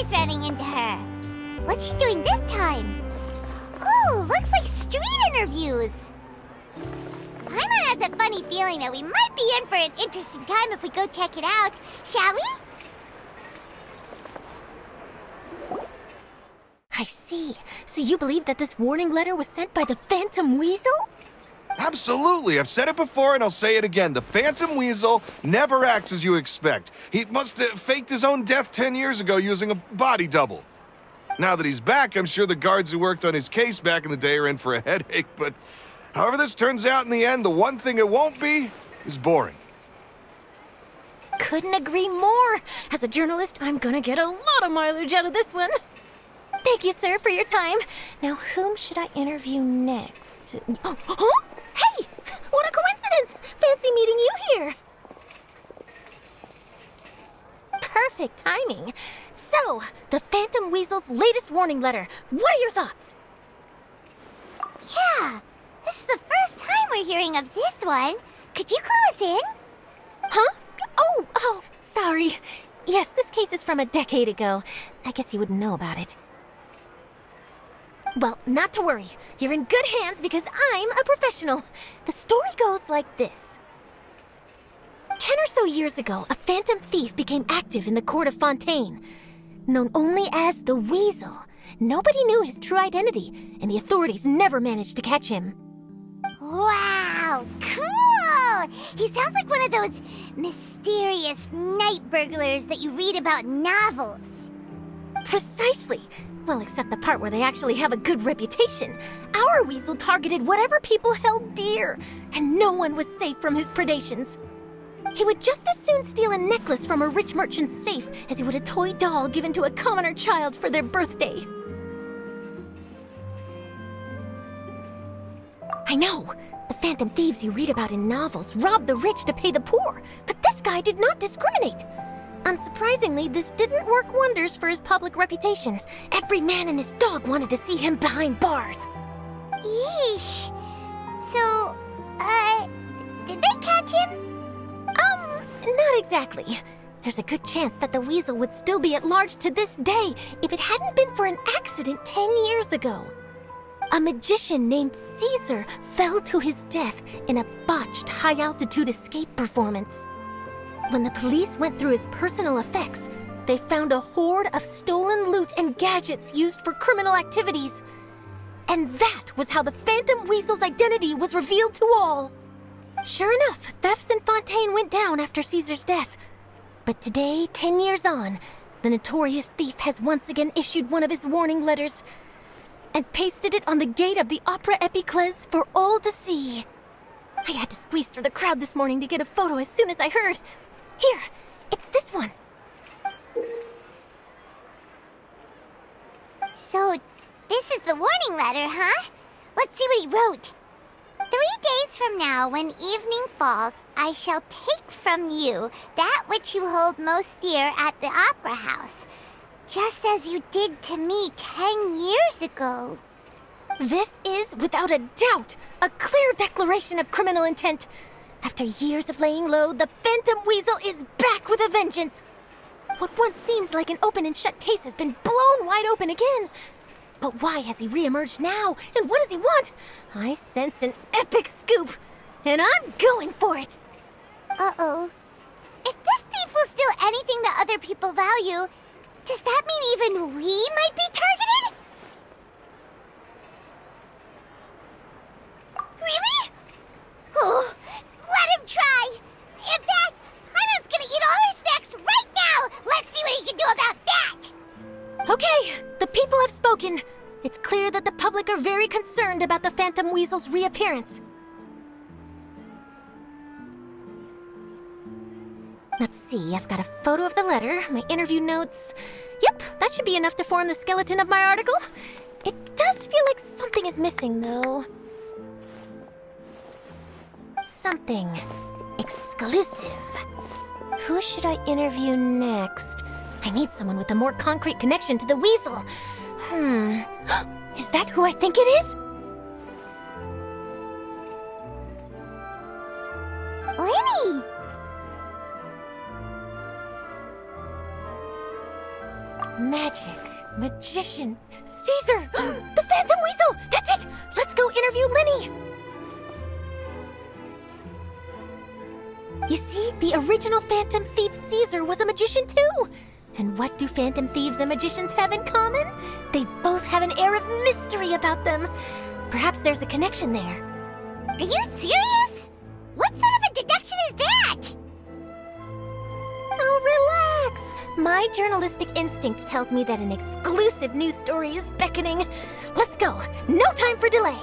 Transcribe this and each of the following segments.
always running into her. What's she doing this time? Ooh, looks like street interviews. Paimon has a funny feeling that we might be in for an interesting time if we go check it out. Shall we? I see. So you believe that this warning letter was sent by the Phantom Weasel? Absolutely. I've said it before and I'll say it again. The Phantom Weasel never acts as you expect. He must have faked his own death 10 years ago using a body double. Now that he's back, I'm sure the guards who worked on his case back in the day are in for a headache, but however this turns out in the end, the one thing it won't be is boring. Couldn't agree more. As a journalist, I'm gonna get a lot of mileage out of this one. Thank you, sir, for your time. Now, whom should I interview next? Oh, huh? Hey! What a coincidence! Fancy meeting you here. Perfect timing. So, the Phantom Weasel's latest warning letter. What are your thoughts? Yeah, this is the first time we're hearing of this one. Could you clue us in? Huh? Oh, sorry. Yes, this case is from a decade ago. I guess you wouldn't know about it. Well, not to worry. You're in good hands because I'm a professional. The story goes like this. 10 or so years ago, a phantom thief became active in the court of Fontaine. Known only as the Weasel, nobody knew his true identity, and the authorities never managed to catch him. Wow, cool! He sounds like one of those mysterious night burglars that you read about in novels. Precisely. Well, except the part where they actually have a good reputation. Our Weasel targeted whatever people held dear, and no one was safe from his predations. He would just as soon steal a necklace from a rich merchant's safe as he would a toy doll given to a commoner child for their birthday. I know! The phantom thieves you read about in novels rob the rich to pay the poor, but this guy did not discriminate. Unsurprisingly, this didn't work wonders for his public reputation. Every man and his dog wanted to see him behind bars. Yeesh. So, did they catch him? Not exactly. There's a good chance that the Weasel would still be at large to this day if it hadn't been for an accident 10 years ago. A magician named Caesar fell to his death in a botched high-altitude escape performance. When the police went through his personal effects, they found a hoard of stolen loot and gadgets used for criminal activities. And that was how the Phantom Weasel's identity was revealed to all. Sure enough, thefts in Fontaine went down after Caesar's death. But today, 10 years on, the notorious thief has once again issued one of his warning letters and pasted it on the gate of the Opera Epiclese for all to see. I had to squeeze through the crowd this morning to get a photo as soon as I heard. Here, it's this one. So, this is the warning letter, huh? Let's see what he wrote. 3 days from now, when evening falls, I shall take from you that which you hold most dear at the Opera House, just as you did to me 10 years ago. This is, without a doubt, a clear declaration of criminal intent. After years of laying low, the Phantom Weasel is back with a vengeance. What once seemed like an open and shut case has been blown wide open again. But why has he re-emerged now? And what does he want? I sense an epic scoop, and I'm going for it. Uh-oh. If this thief will steal anything that other people value, does that mean even we might be targeted? Really? Oh, let him try. In fact, Paimon's gonna eat all our snacks right now. Let's see what he can do about that. Okay, the people have spoken. It's clear that the public are very concerned about the Phantom Weasel's reappearance. Let's see, I've got a photo of the letter, my interview notes. Yep, that should be enough to form the skeleton of my article. It does feel like something is missing, though. Something exclusive. Who should I interview next? I need someone with a more concrete connection to the Weasel. Is that who I think it is? Lyeny! Magic, magician, Caesar! The Phantom Weasel! That's it! Let's go interview Lyeny! You see, the original Phantom Thief Caesar was a magician too! And what do Phantom Thieves and magicians have in common? They both have an air of mystery about them. Perhaps there's a connection there. Are you serious? What sort of a deduction is that? Oh, relax! My journalistic instinct tells me that an exclusive news story is beckoning. Let's go! No time for delay!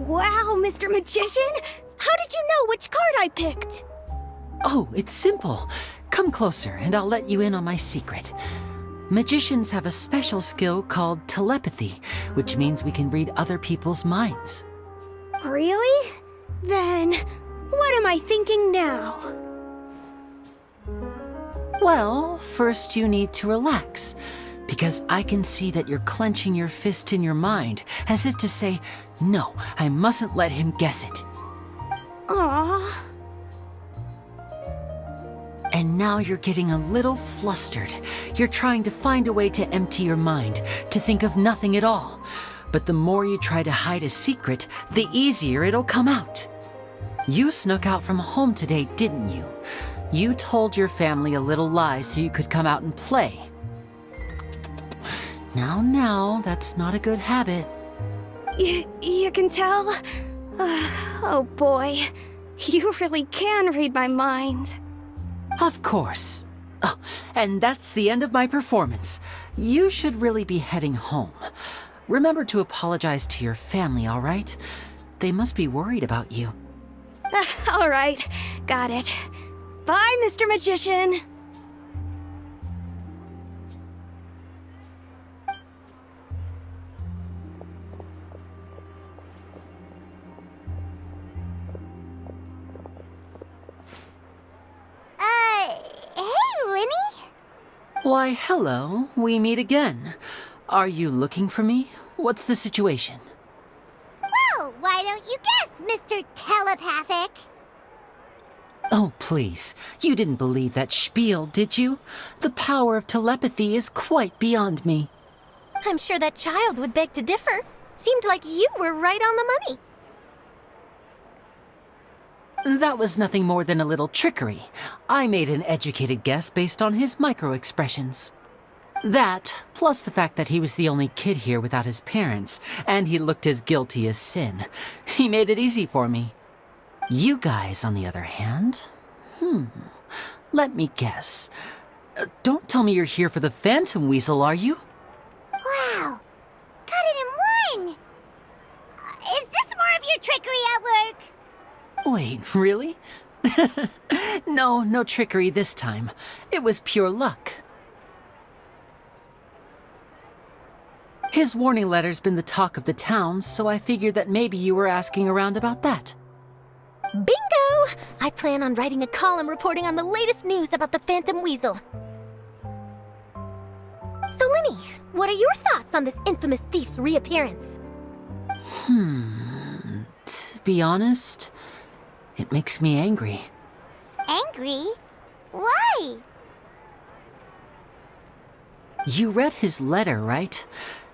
Wow, Mr. Magician! How did you know which card I picked? Oh, it's simple. Come closer and I'll let you in on my secret. Magicians have a special skill called telepathy, which means we can read other people's minds. Really? Then, what am I thinking now? Well, first you need to relax, because I can see that you're clenching your fist in your mind, as if to say, no, I mustn't let him guess it. Aww. And now you're getting a little flustered. You're trying to find a way to empty your mind, to think of nothing at all. But the more you try to hide a secret, the easier it'll come out. You snuck out from home today, didn't you? You told your family a little lie so you could come out and play. Now, that's not a good habit. You can tell? Oh boy, you really can read my mind. Of course. Oh, and that's the end of my performance. You should really be heading home. Remember to apologize to your family, all right? They must be worried about you. All right, got it. Bye, Mr. Magician. Hey, Lyeny? Why, hello. We meet again. Are you looking for me? What's the situation? Well, why don't you guess, Mr. Telepathic? Oh, please. You didn't believe that spiel, did you? The power of telepathy is quite beyond me. I'm sure that child would beg to differ. Seemed like you were right on the money. That was nothing more than a little trickery. I made an educated guess based on his micro-expressions. That, plus the fact that he was the only kid here without his parents, and he looked as guilty as sin. He made it easy for me. You guys, on the other hand, let me guess. Don't tell me you're here for the Phantom Weasel, are you? Wow, got it in one! Is this more of your trickery at work? Wait, really? No trickery this time. It was pure luck. His warning letter's been the talk of the town, so I figured that maybe you were asking around about that. Bingo! I plan on writing a column reporting on the latest news about the Phantom Weasel. So, Lyeny, what are your thoughts on this infamous thief's reappearance? To be honest, it makes me angry. Angry? Why? You read his letter, right?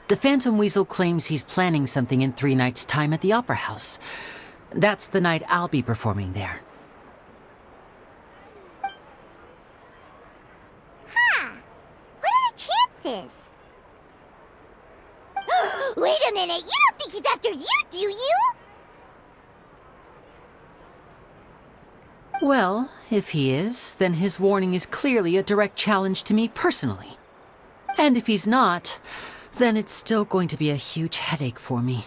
The Phantom Weasel claims he's planning something in 3 nights' time at the Opera House. That's the night I'll be performing there. Huh. What are the chances? Wait a minute, you don't think he's after you, do you? Well, if he is, then his warning is clearly a direct challenge to me personally. And if he's not, then it's still going to be a huge headache for me.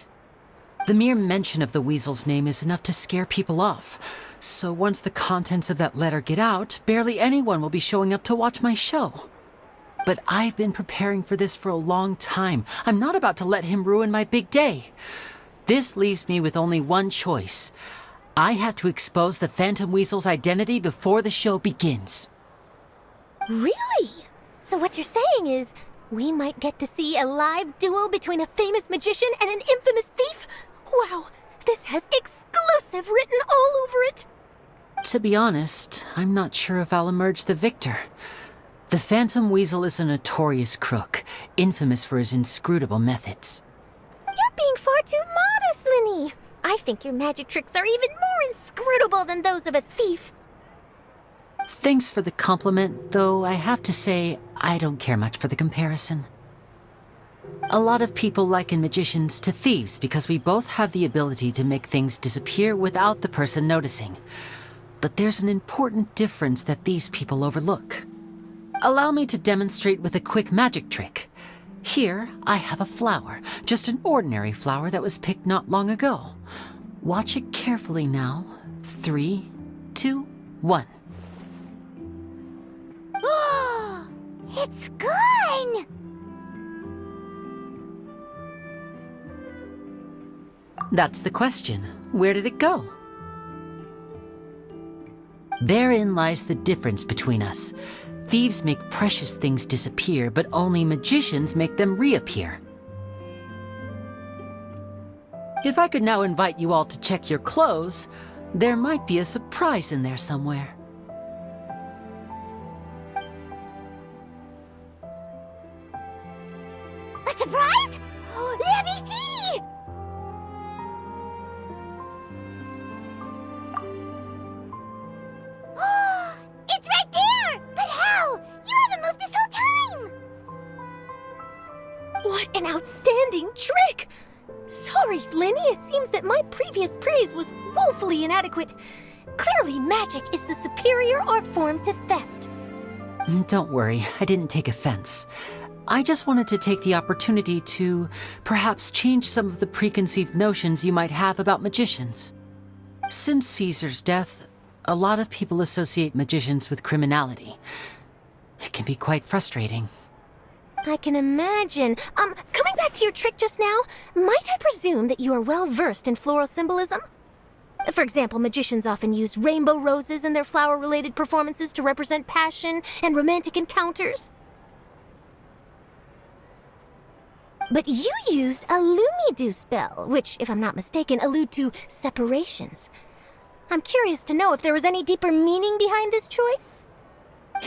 The mere mention of the Weasel's name is enough to scare people off. So once the contents of that letter get out, barely anyone will be showing up to watch my show. But I've been preparing for this for a long time. I'm not about to let him ruin my big day. This leaves me with only one choice. I have to expose the Phantom Weasel's identity before the show begins. Really? So what you're saying is, we might get to see a live duel between a famous magician and an infamous thief? Wow, this has exclusive written all over it! To be honest, I'm not sure if I'll emerge the victor. The Phantom Weasel is a notorious crook, infamous for his inscrutable methods. You're being far too modest, Lyeny. I think your magic tricks are even more inscrutable than those of a thief. Thanks for the compliment, though I have to say, I don't care much for the comparison. A lot of people liken magicians to thieves because we both have the ability to make things disappear without the person noticing. But there's an important difference that these people overlook. Allow me to demonstrate with a quick magic trick. Here, I have a flower, just an ordinary flower that was picked not long ago. Watch it carefully now. 3, 2, 1. Oh, it's gone! That's the question. Where did it go? Therein lies the difference between us. Thieves make precious things disappear, but only magicians make them reappear. If I could now invite you all to check your clothes, there might be a surprise in there somewhere. A surprise? Let me see! It's right there! But how? You haven't moved this whole time! What an outstanding trick! Sorry, Lyeny, it seems that my previous praise was woefully inadequate. Clearly, magic is the superior art form to theft. Don't worry, I didn't take offense. I just wanted to take the opportunity to perhaps change some of the preconceived notions you might have about magicians. Since Caesar's death, a lot of people associate magicians with criminality. It can be quite frustrating. I can imagine. Coming back to your trick just now, might I presume that you are well versed in floral symbolism? For example, magicians often use rainbow roses in their flower-related performances to represent passion and romantic encounters. But you used a Lumidu spell, which, if I'm not mistaken, allude to separations. I'm curious to know if there was any deeper meaning behind this choice?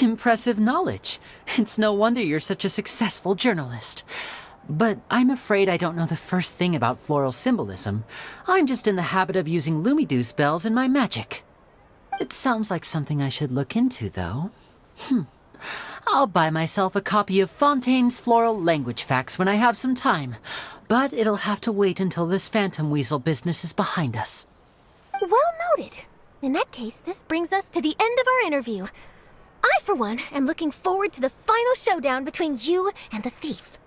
Impressive knowledge. It's no wonder you're such a successful journalist. But I'm afraid I don't know the first thing about floral symbolism. I'm just in the habit of using Lumidu spells in my magic. It sounds like something I should look into, though. I'll buy myself a copy of Fontaine's Floral Language Facts when I have some time. But it'll have to wait until this Phantom Weasel business is behind us. Well noted. In that case, this brings us to the end of our interview. I, for one, am looking forward to the final showdown between you and the thief.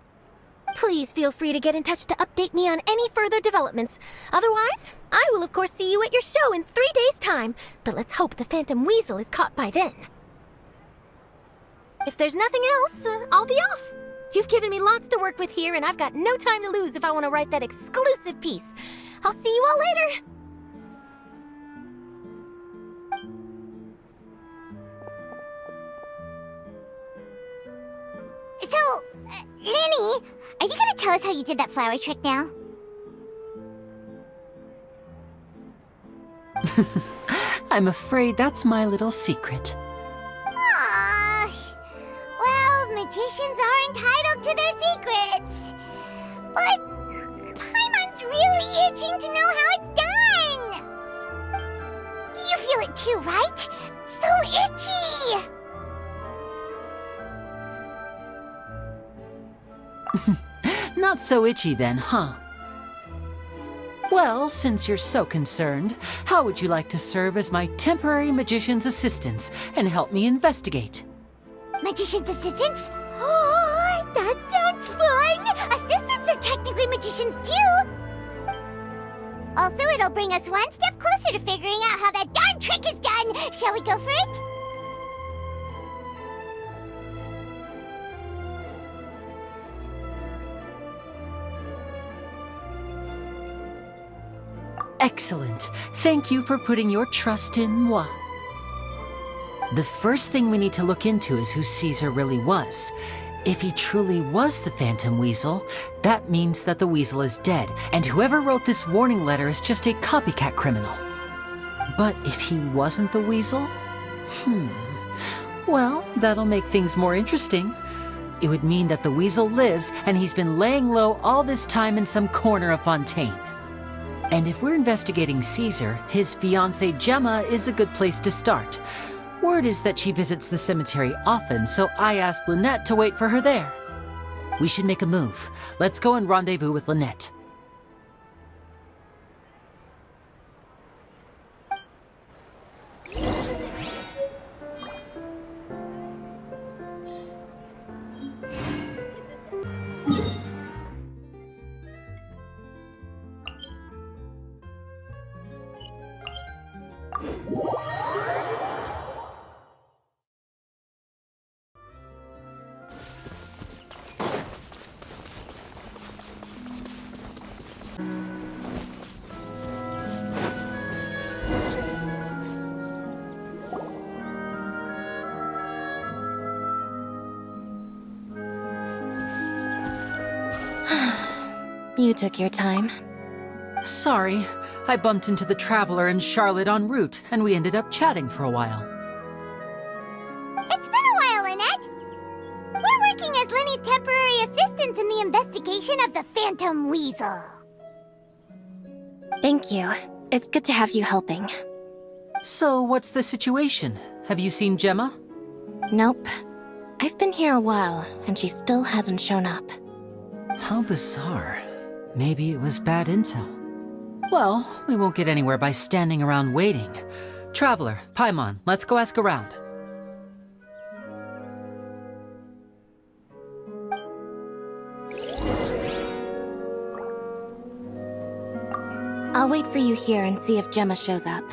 Please feel free to get in touch to update me on any further developments. Otherwise, I will of course see you at your show in 3 days' time, but let's hope the Phantom Weasel is caught by then. If there's nothing else, I'll be off. You've given me lots to work with here, and I've got no time to lose if I want to write that exclusive piece. I'll see you all later! So, Lyeny, are you gonna tell us how you did that flower trick now? I'm afraid that's my little secret. Aww. Well, magicians are entitled to their secrets. But Paimon's really itching to know how it's done. You feel it too, right? So itchy. Not so itchy then, huh? Well, since you're so concerned, how would you like to serve as my temporary magician's assistants and help me investigate? Magician's assistants? Oh, that sounds fun! Assistants are technically magicians too! Also, it'll bring us one step closer to figuring out how that darn trick is done! Shall we go for it? Excellent. Thank you for putting your trust in moi. The first thing we need to look into is who Caesar really was. If he truly was the Phantom Weasel, that means that the Weasel is dead, and whoever wrote this warning letter is just a copycat criminal. But if he wasn't the Weasel? Well, that'll make things more interesting. It would mean that the Weasel lives, and he's been laying low all this time in some corner of Fontaine. And if we're investigating Caesar, his fiancée Gemma is a good place to start. Word is that she visits the cemetery often, so I asked Lynette to wait for her there. We should make a move. Let's go and rendezvous with Lynette. You took your time. Sorry, I bumped into the Traveler and Charlotte en route, and we ended up chatting for a while. It's been a while, Lynette. We're working as Lenny's temporary assistants in the investigation of the Phantom Weasel. Thank you. It's good to have you helping. So, what's the situation? Have you seen Gemma? Nope. I've been here a while, and she still hasn't shown up. How bizarre. Maybe it was bad intel. Well, we won't get anywhere by standing around waiting. Traveler, Paimon, let's go ask around. I'll wait for you here and see if Gemma shows up.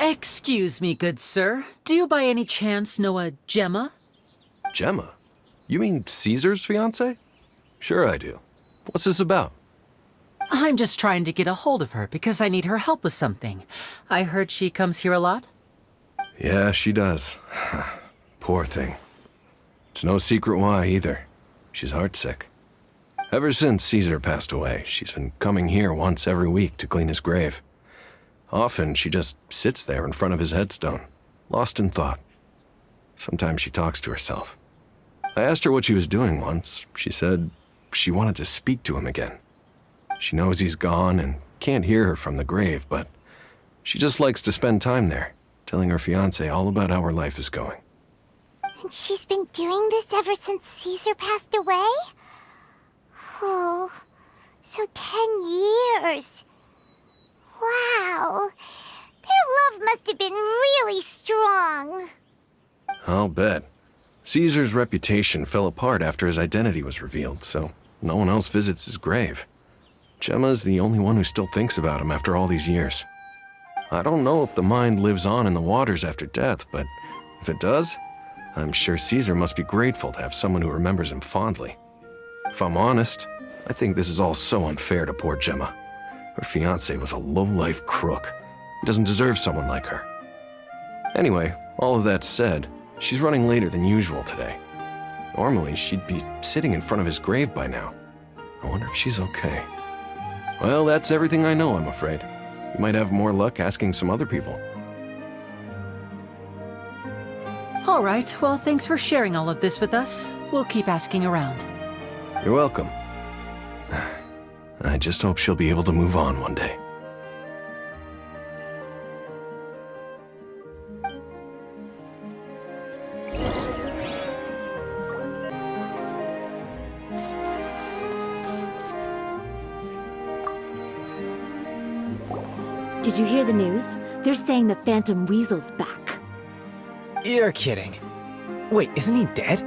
Excuse me, good sir. Do you by any chance know a Gemma? Gemma? You mean Caesar's fiancée? Sure I do. What's this about? I'm just trying to get a hold of her because I need her help with something. I heard she comes here a lot. Yeah, she does. Poor thing. It's no secret why either. She's heartsick. Ever since Caesar passed away, she's been coming here once every week to clean his grave. Often, she just sits there in front of his headstone, lost in thought. Sometimes she talks to herself. I asked her what she was doing once. She said she wanted to speak to him again. She knows he's gone and can't hear her from the grave, but she just likes to spend time there, telling her fiancé all about how her life is going. And she's been doing this ever since Caesar passed away? Oh, so 10 years. Wow. Their love must have been really strong. I'll bet. Caesar's reputation fell apart after his identity was revealed, so no one else visits his grave. Gemma's the only one who still thinks about him after all these years. I don't know if the mind lives on in the waters after death, but if it does, I'm sure Caesar must be grateful to have someone who remembers him fondly. If I'm honest, I think this is all so unfair to poor Gemma. Her fiancé was a low-life crook. He doesn't deserve someone like her. Anyway, all of that said, she's running later than usual today. Normally, she'd be sitting in front of his grave by now. I wonder if she's okay. Well, that's everything I know, I'm afraid. You might have more luck asking some other people. All right, well, thanks for sharing all of this with us. We'll keep asking around. You're welcome. I just hope she'll be able to move on one day. Did you hear the news? They're saying the Phantom Weasel's back. You're kidding. Wait, isn't he dead?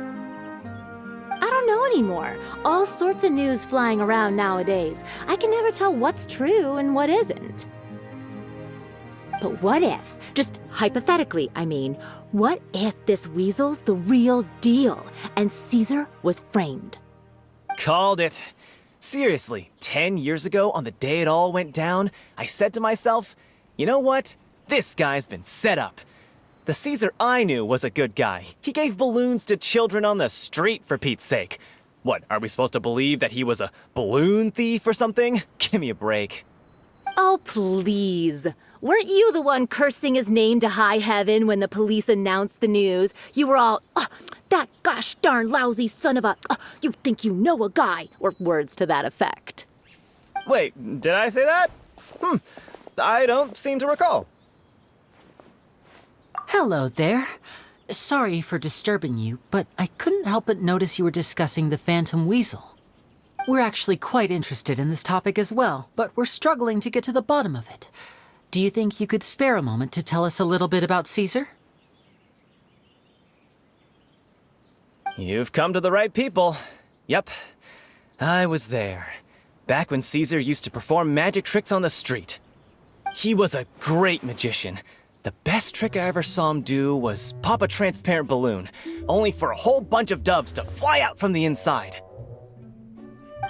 I don't know anymore. All sorts of news flying around nowadays. I can never tell what's true and what isn't. But what if, just hypothetically, I mean, what if this weasel's the real deal and Caesar was framed? Called it. Seriously, 10 years ago, on the day it all went down, I said to myself, you know what? This guy's been set up. The Caesar I knew was a good guy. He gave balloons to children on the street, for Pete's sake. What, are we supposed to believe that he was a balloon thief or something? Give me a break. Oh, please. Weren't you the one cursing his name to high heaven when the police announced the news? You were all, that gosh darn lousy son of a, you think you know a guy, or words to that effect. Wait, did I say that? I don't seem to recall. Hello there. Sorry for disturbing you, but I couldn't help but notice you were discussing the Phantom Weasel. We're actually quite interested in this topic as well, but we're struggling to get to the bottom of it. Do you think you could spare a moment to tell us a little bit about Caesar? You've come to the right people. Yep, I was there. Back when Caesar used to perform magic tricks on the street. He was a great magician. The best trick I ever saw him do was pop a transparent balloon, only for a whole bunch of doves to fly out from the inside.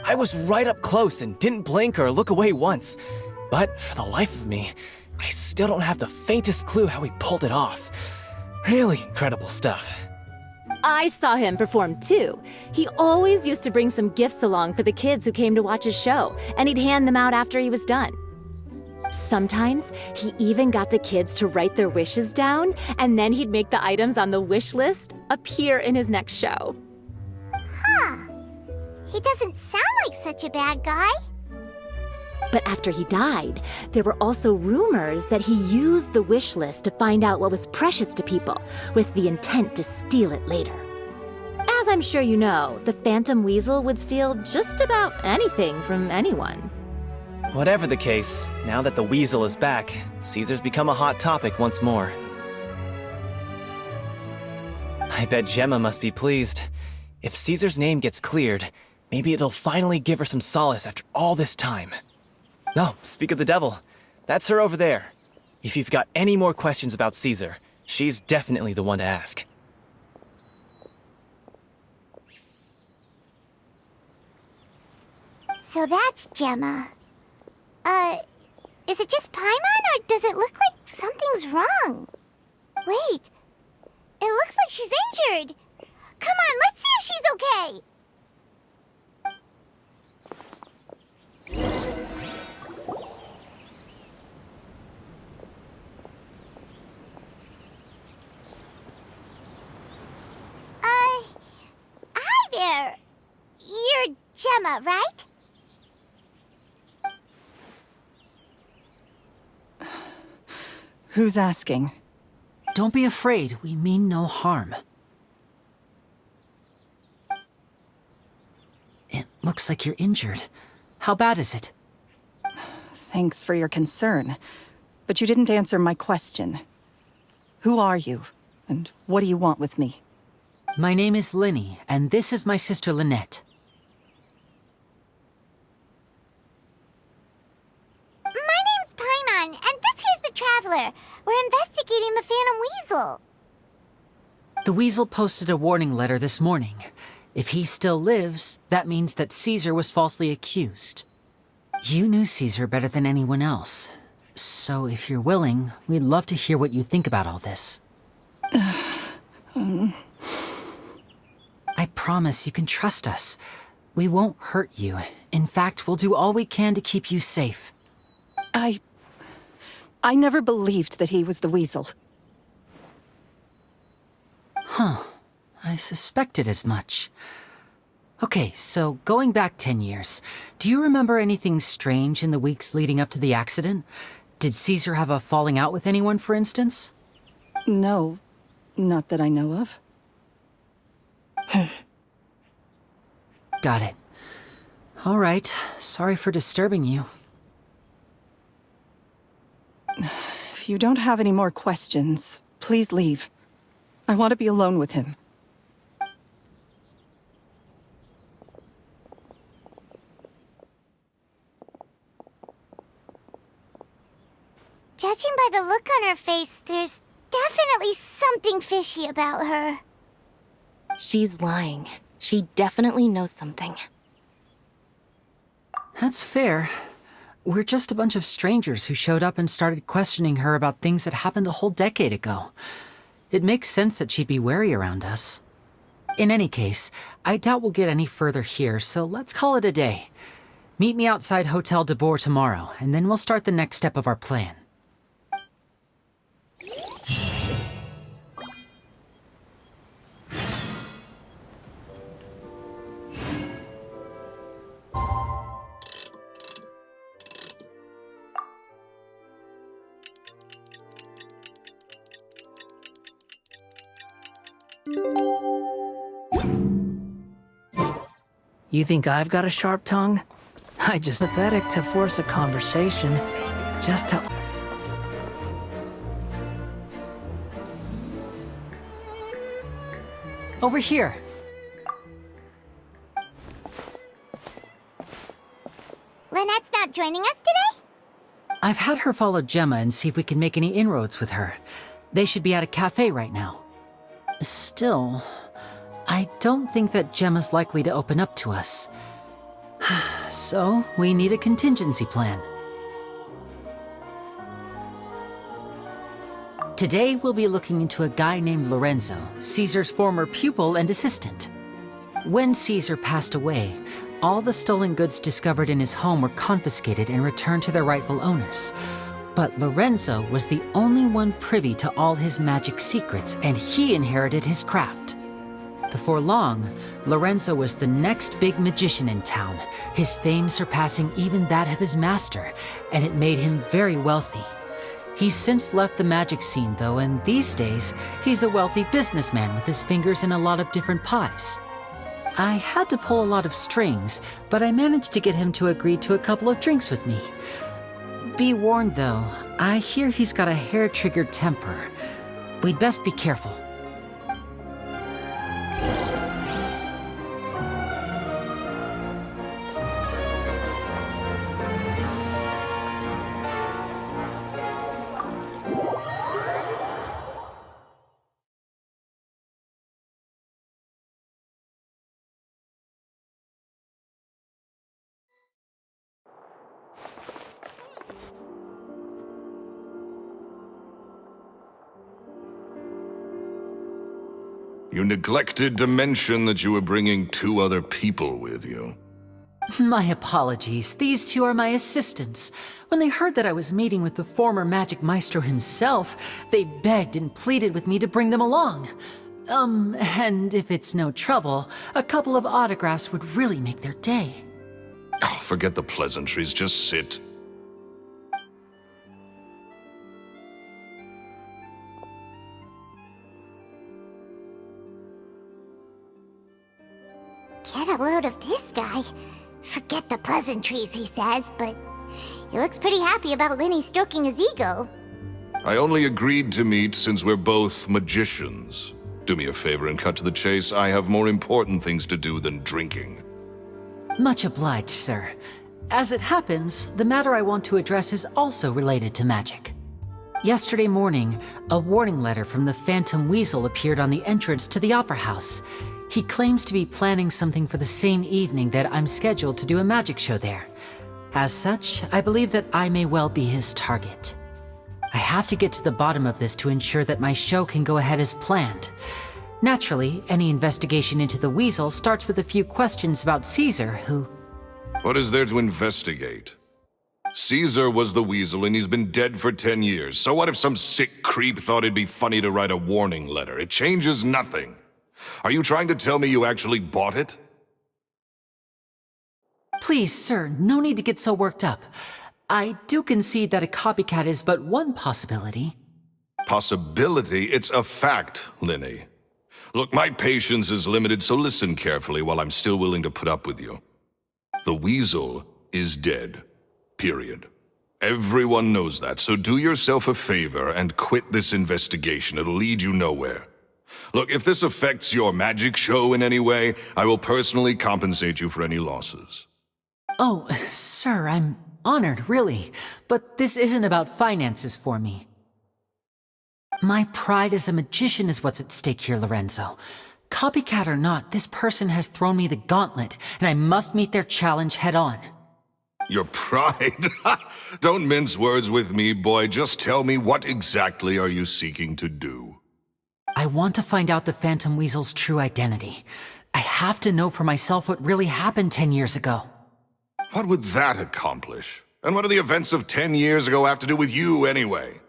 I was right up close and didn't blink or look away once. But for the life of me, I still don't have the faintest clue how he pulled it off. Really incredible stuff. I saw him perform too. He always used to bring some gifts along for the kids who came to watch his show, and he'd hand them out after he was done. Sometimes, he even got the kids to write their wishes down, and then he'd make the items on the wish list appear in his next show. Huh. He doesn't sound like such a bad guy. But after he died, there were also rumors that he used the wish list to find out what was precious to people, with the intent to steal it later. As I'm sure you know, the Phantom Weasel would steal just about anything from anyone. Whatever the case, now that the Weasel is back, Caesar's become a hot topic once more. I bet Gemma must be pleased. If Caesar's name gets cleared, maybe it'll finally give her some solace after all this time. Oh, speak of the devil. That's her over there. If you've got any more questions about Caesar, she's definitely the one to ask. So that's Gemma. Is it just Paimon, or does it look like something's wrong? Wait, it looks like she's injured. Come on, let's see if she's okay. Hi there. You're Gemma, right? Who's asking? Don't be afraid, we mean no harm. It looks like you're injured. How bad is it? Thanks for your concern, but you didn't answer my question. Who are you, and what do you want with me? My name is Lyeny, and this is my sister Lynette. My name's Paimon, and this here's the Traveler. We're investigating the Phantom Weasel. The Weasel posted a warning letter this morning. If he still lives, that means that Caesar was falsely accused. You knew Caesar better than anyone else. So if you're willing, we'd love to hear what you think about all this. I promise you can trust us. We won't hurt you. In fact, we'll do all we can to keep you safe. I never believed that he was the Weasel. Huh. I suspected as much. Okay, so going back 10 years, do you remember anything strange in the weeks leading up to the accident? Did Caesar have a falling out with anyone, for instance? No, not that I know of. Got it. All right, sorry for disturbing you. If you don't have any more questions, please leave. I want to be alone with him. Judging by the look on her face, there's definitely something fishy about her. She's lying. She definitely knows something. That's fair. We're just a bunch of strangers who showed up and started questioning her about things that happened a whole decade ago. It makes sense that she'd be wary around us. In any case, I doubt we'll get any further here, so let's call it a day. Meet me outside Hotel de Boer tomorrow, and then we'll start the next step of our plan. You think I've got a sharp tongue? I just pathetic to force a conversation just to... Over here! Lynette's not joining us today? I've had her follow Gemma and see if we can make any inroads with her. They should be at a cafe right now. Still, I don't think that Gemma's likely to open up to us. So, we need a contingency plan. Today, we'll be looking into a guy named Lorenzo, Caesar's former pupil and assistant. When Caesar passed away, all the stolen goods discovered in his home were confiscated and returned to their rightful owners. But Lorenzo was the only one privy to all his magic secrets, and he inherited his craft. Before long, Lorenzo was the next big magician in town, his fame surpassing even that of his master, and it made him very wealthy. He's since left the magic scene, though, and these days, he's a wealthy businessman with his fingers in a lot of different pies. I had to pull a lot of strings, but I managed to get him to agree to a couple of drinks with me. Be warned, though, I hear he's got a hair-triggered temper. We'd best be careful. You neglected to mention that you were bringing 2 other people with you. My apologies. These 2 are my assistants. When they heard that I was meeting with the former magic maestro himself, they begged and pleaded with me to bring them along. And if it's no trouble, a couple of autographs would really make their day. Oh, forget the pleasantries, just sit. Get a load of this guy. Forget the pleasantries, he says, but he looks pretty happy about Lyeny stroking his ego. I only agreed to meet since we're both magicians. Do me a favor and cut to the chase. I have more important things to do than drinking. Much obliged, sir. As it happens, the matter I want to address is also related to magic. Yesterday morning, a warning letter from the Phantom Weasel appeared on the entrance to the Opera House. He claims to be planning something for the same evening that I'm scheduled to do a magic show there. As such, I believe that I may well be his target. I have to get to the bottom of this to ensure that my show can go ahead as planned. Naturally, any investigation into the Weasel starts with a few questions about Caesar, who... What is there to investigate? Caesar was the Weasel and he's been dead for 10 years. So what if some sick creep thought it'd be funny to write a warning letter? It changes nothing. Are you trying to tell me you actually bought it? Please, sir, no need to get so worked up. I do concede that a copycat is but one possibility. Possibility? It's a fact, Lyeny. Look, my patience is limited, so listen carefully while I'm still willing to put up with you. The Weasel is dead. Period. Everyone knows that, so do yourself a favor and quit this investigation. It'll lead you nowhere. Look, if this affects your magic show in any way, I will personally compensate you for any losses. Oh, sir, I'm honored, really. But this isn't about finances for me. My pride as a magician is what's at stake here, Lorenzo. Copycat or not, this person has thrown me the gauntlet, and I must meet their challenge head on. Your pride? Don't mince words with me, boy. Just tell me, what exactly are you seeking to do? I want to find out the Phantom Weasel's true identity. I have to know for myself what really happened 10 years ago. What would that accomplish? And what do the events of 10 years ago have to do with you, anyway?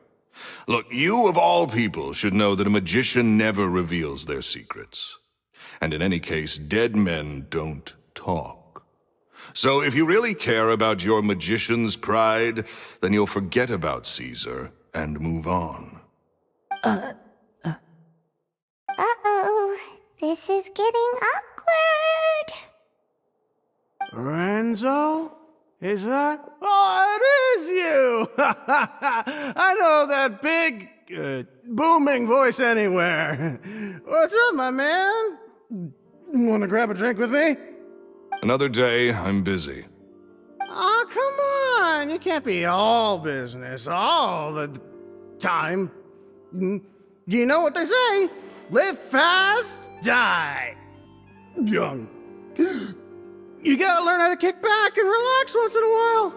Look, you of all people should know that a magician never reveals their secrets. And in any case, dead men don't talk. So if you really care about your magician's pride, then you'll forget about Caesar and move on. Uh-oh. This is getting awkward. Lorenzo? Is that? Oh, it is you! I know that big, booming voice anywhere. What's up, my man? Want to grab a drink with me? Another day, I'm busy. Oh, come on! You can't be all business all the time. You know what they say? Live fast, die young. You gotta learn how to kick back and relax once in a while.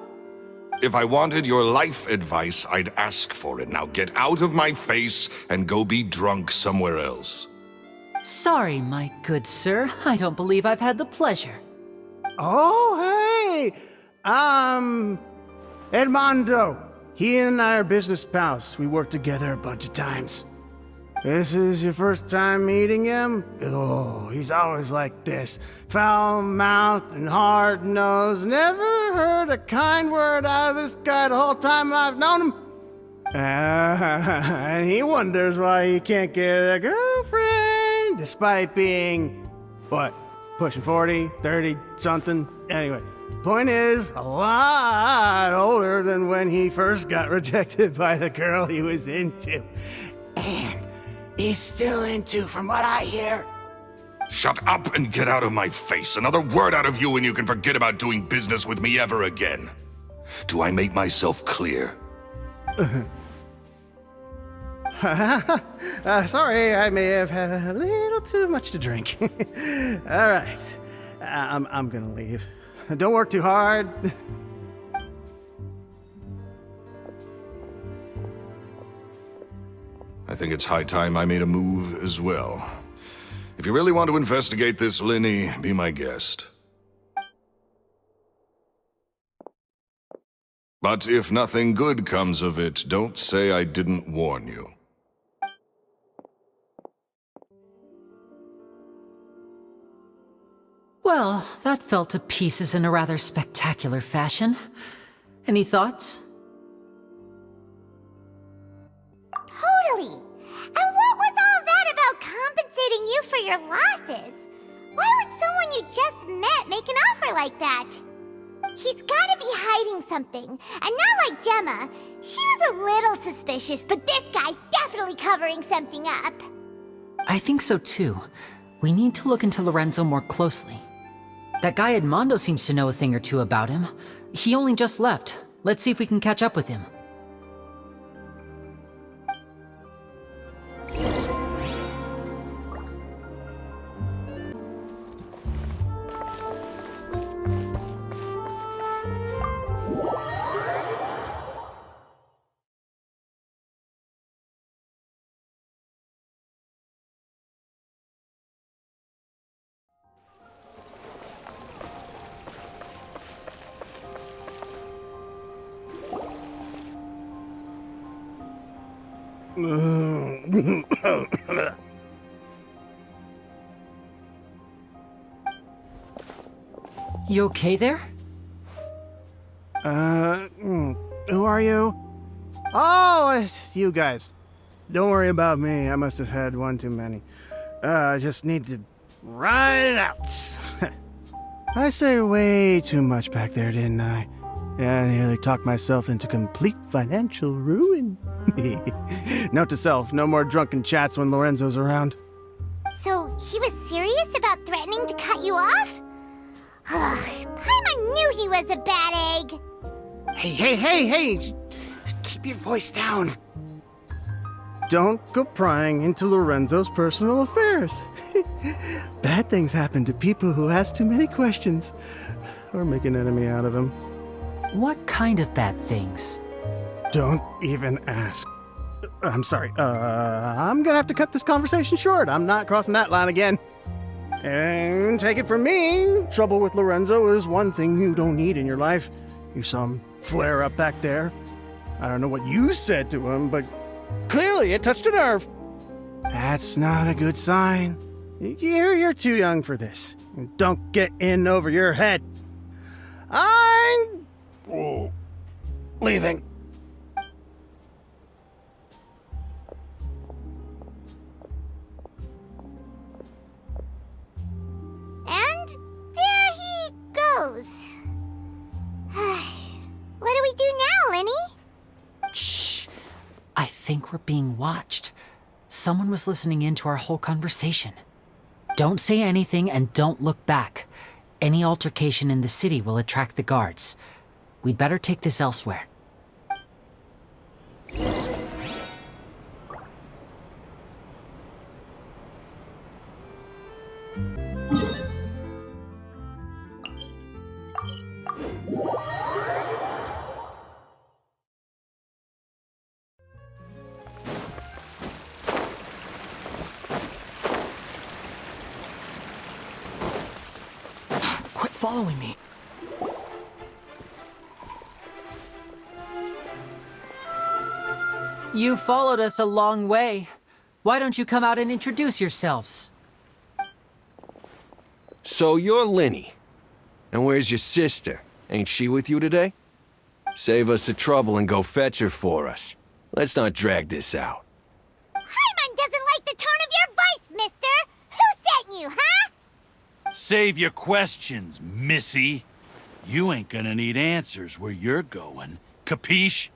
If I wanted your life advice, I'd ask for it. Now get out of my face and go be drunk somewhere else. Sorry, my good sir. I don't believe I've had the pleasure. Oh, hey! Edmondo. He and I are business pals. We worked together a bunch of times. This is your first time meeting him? Oh, he's always like this. Foul-mouthed and hard-nosed. Never heard a kind word out of this guy the whole time I've known him. And he wonders why he can't get a girlfriend, despite being, what, pushing 40, 30, something? Anyway, point is, a lot older than when he first got rejected by the girl he was into. And he's still into, from what I hear. Shut up and get out of my face. Another word out of you and you can forget about doing business with me ever again. Do I make myself clear? Sorry, I may have had a little too much to drink. All right, I'm gonna leave. Don't work too hard. I think it's high time I made a move as well. If you really want to investigate this, Lyeny, be my guest. But if nothing good comes of it, don't say I didn't warn you. Well, that fell to pieces in a rather spectacular fashion. Any thoughts? Totally. And what was all that about compensating you for your losses? Why would someone you just met make an offer like that? He's gotta be hiding something. And not like Gemma. She was a little suspicious, but this guy's definitely covering something up. I think so too. We need to look into Lorenzo more closely. That guy Edmondo seems to know a thing or two about him. He only just left. Let's see if we can catch up with him. You okay there? Who are you? Oh, it's you guys. Don't worry about me. I must have had one too many. I just need to ride it out. I say way too much back there, didn't I? Yeah, I nearly talked myself into complete financial ruin. Note to self, no more drunken chats when Lorenzo's around. So, he was serious about threatening to cut you off? Paimon knew he was a bad egg. Hey! Keep your voice down. don't go prying into Lorenzo's personal affairs. Bad things happen to people who ask too many questions or make an enemy out of him. What kind of bad things? Don't even ask. I'm sorry. I'm gonna have to cut this conversation short. I'm not crossing that line again. And take it from me, trouble with Lorenzo is one thing you don't need in your life. You saw him flare up back there. I don't know what you said to him, but clearly it touched a nerve. That's not a good sign. You're too young for this. Don't get in over your head. I'm leaving. And there he goes. What do we do now, Lyeny? Shh. I think we're being watched. Someone was listening in to our whole conversation. Don't say anything and don't look back. Any altercation in the city will attract the guards. We'd better take this elsewhere. Quit following me. You followed us a long way. Why don't you come out and introduce yourselves? So you're Lyeny. And where's your sister? Ain't she with you today? Save us the trouble and go fetch her for us. Let's not drag this out. Hyman doesn't like the tone of your voice, mister! Who sent you, huh? Save your questions, missy. You ain't gonna need answers where you're going. Capiche?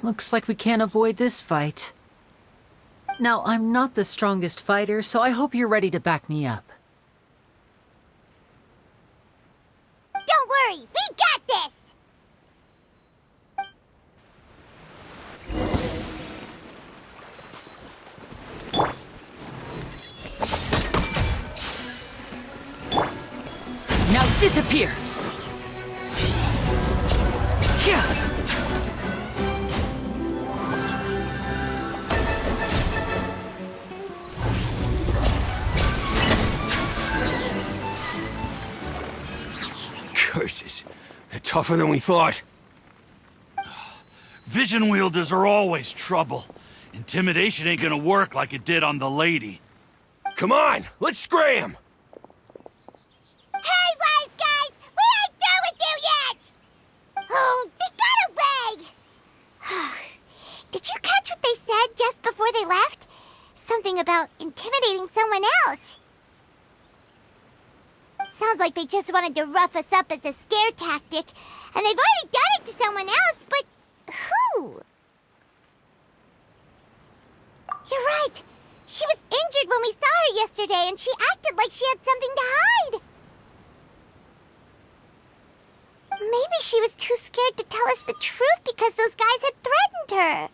Looks like we can't avoid this fight. Now, I'm not the strongest fighter, so I hope you're ready to back me up. Don't worry, we got this! Now disappear! Yeah! Curses. They're tougher than we thought. Vision wielders are always trouble. Intimidation ain't gonna work like it did on the lady. Come on, let's scram! Hurry, wise guys! We ain't through with you yet! Oh, they got away! Did you catch what they said just before they left? Something about intimidating someone else. Sounds like they just wanted to rough us up as a scare tactic, and they've already done it to someone else, but who? You're right. She was injured when we saw her yesterday, and she acted like she had something to hide. Maybe she was too scared to tell us the truth because those guys had threatened her.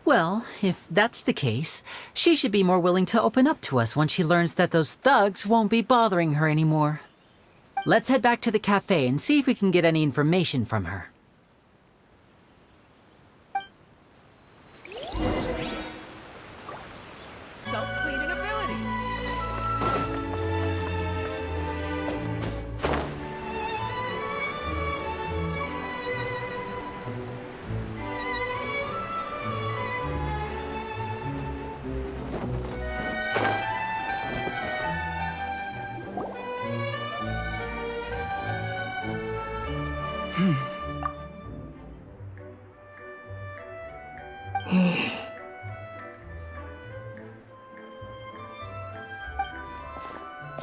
Well, if that's the case, she should be more willing to open up to us once she learns that those thugs won't be bothering her anymore. Let's head back to the cafe and see if we can get any information from her. Self-cleaning ability.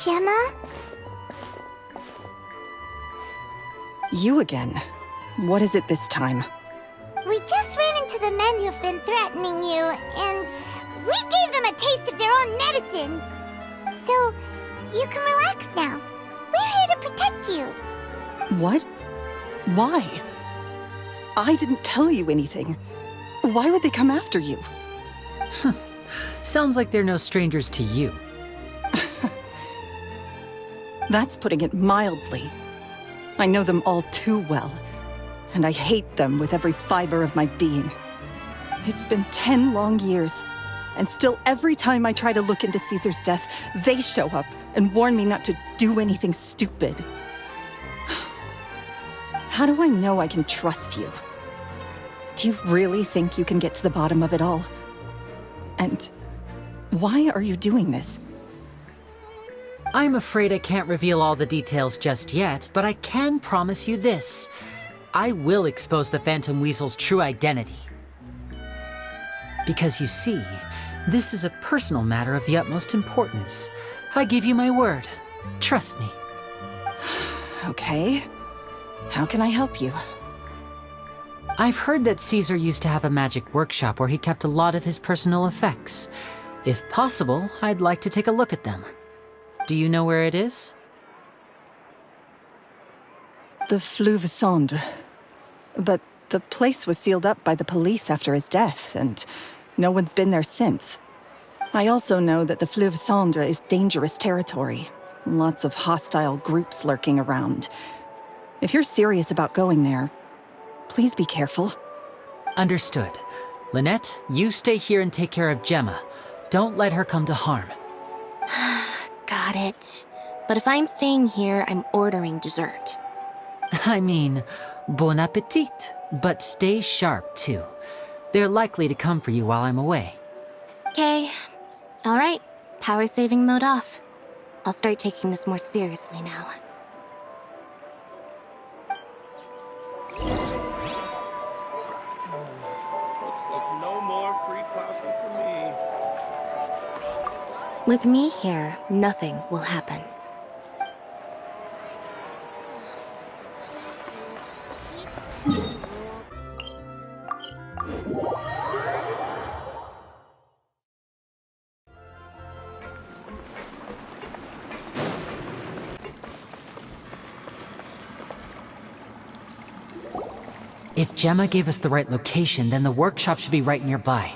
Gemma? You again. What is it this time? We just ran into the men who've been threatening you, and we gave them a taste of their own medicine. So, you can relax now. We're here to protect you. What? Why? I didn't tell you anything. Why would they come after you? Sounds like they're no strangers to you. That's putting it mildly. I know them all too well, and I hate them with every fiber of my being. It's been 10 long years, and still every time I try to look into Caesar's death, they show up and warn me not to do anything stupid. How do I know I can trust you? Do you really think you can get to the bottom of it all? And why are you doing this? I'm afraid I can't reveal all the details just yet, but I can promise you this. I will expose the Phantom Weasel's true identity. Because you see, this is a personal matter of the utmost importance. I give you my word. Trust me. Okay. How can I help you? I've heard that Caesar used to have a magic workshop where he kept a lot of his personal effects. If possible, I'd like to take a look at them. Do you know where it is? The Fleuve Sonde. But the place was sealed up by the police after his death, and no one's been there since. I also know that the Fleuve Sonde is dangerous territory. Lots of hostile groups lurking around. If you're serious about going there, please be careful. Understood. Lynette, you stay here and take care of Gemma. Don't let her come to harm. Got it. But if I'm staying here, I'm ordering dessert. I mean, bon appetit, but stay sharp too. They're likely to come for you while I'm away. Okay. All right. Power saving mode off. I'll start taking this more seriously now. Looks like no more free coffee for me. With me here, nothing will happen. If Gemma gave us the right location, then the workshop should be right nearby.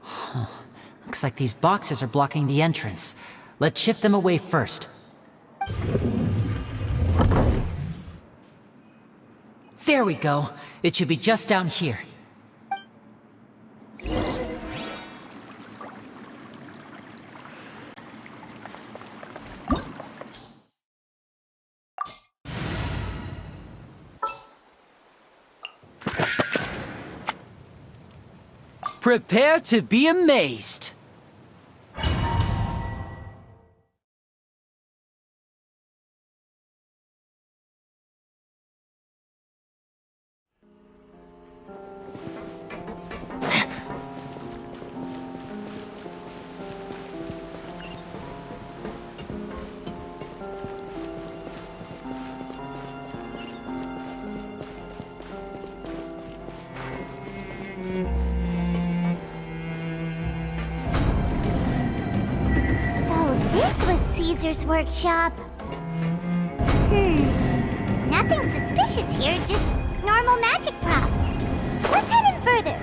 Huh. Looks like these boxes are blocking the entrance. Let's shift them away first. There we go. It should be just down here. Prepare to be amazed. This was Caesar's workshop. Nothing suspicious here, just normal magic props. Let's head in further.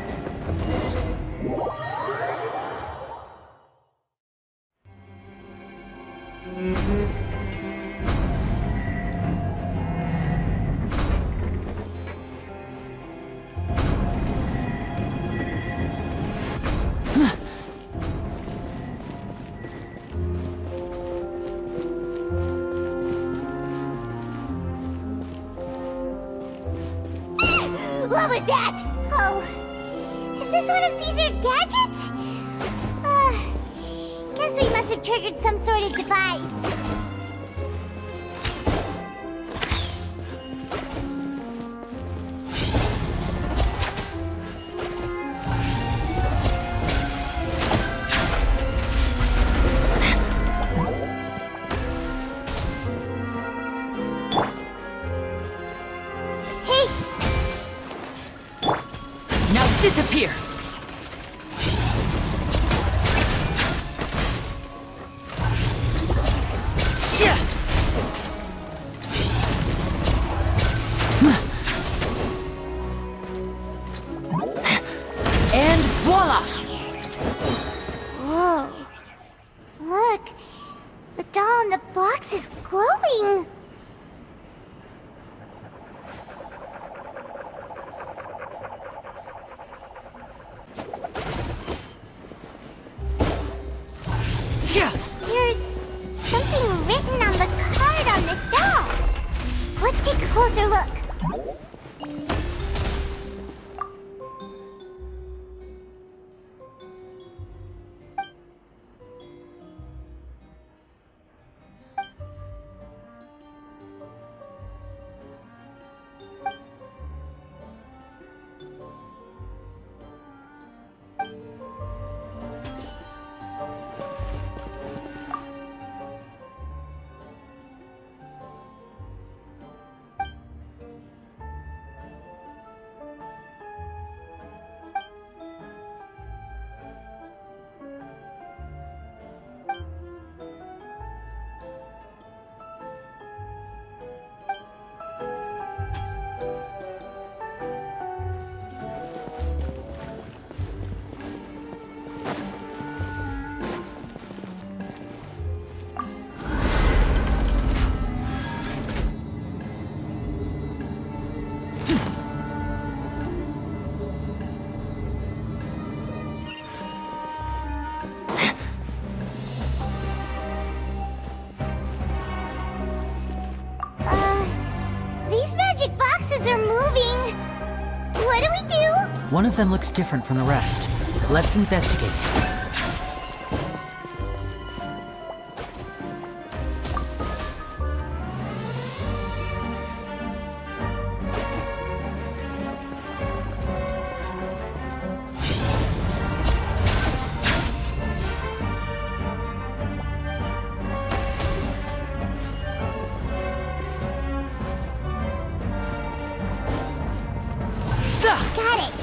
What was that? Oh, is this one of Caesar's gadgets? Guess we must have triggered some sort of device. Disappear! box is glowing. There's something written on the card on this doll. Let's take a closer look. These magic boxes are moving. What do we do? One of them looks different from the rest. Let's investigate. Got it.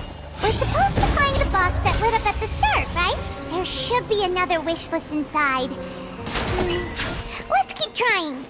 We're supposed to find the box that lit up at the start, right? There should be another wish list inside. Let's keep trying.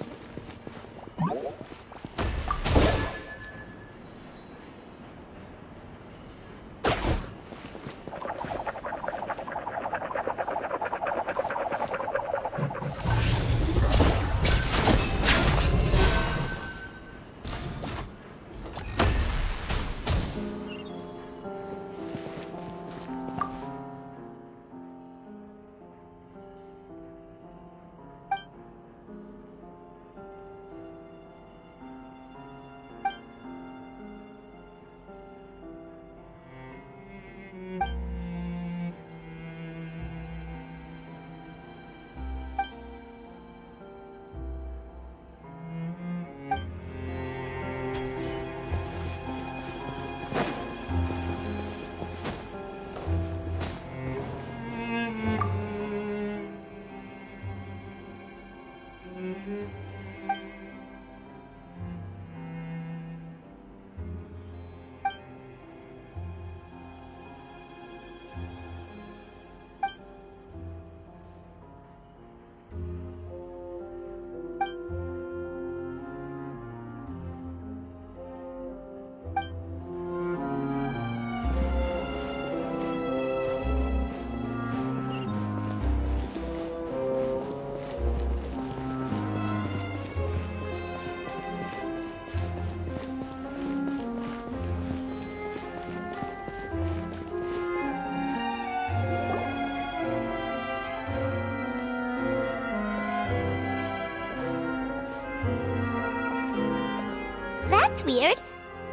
That's weird.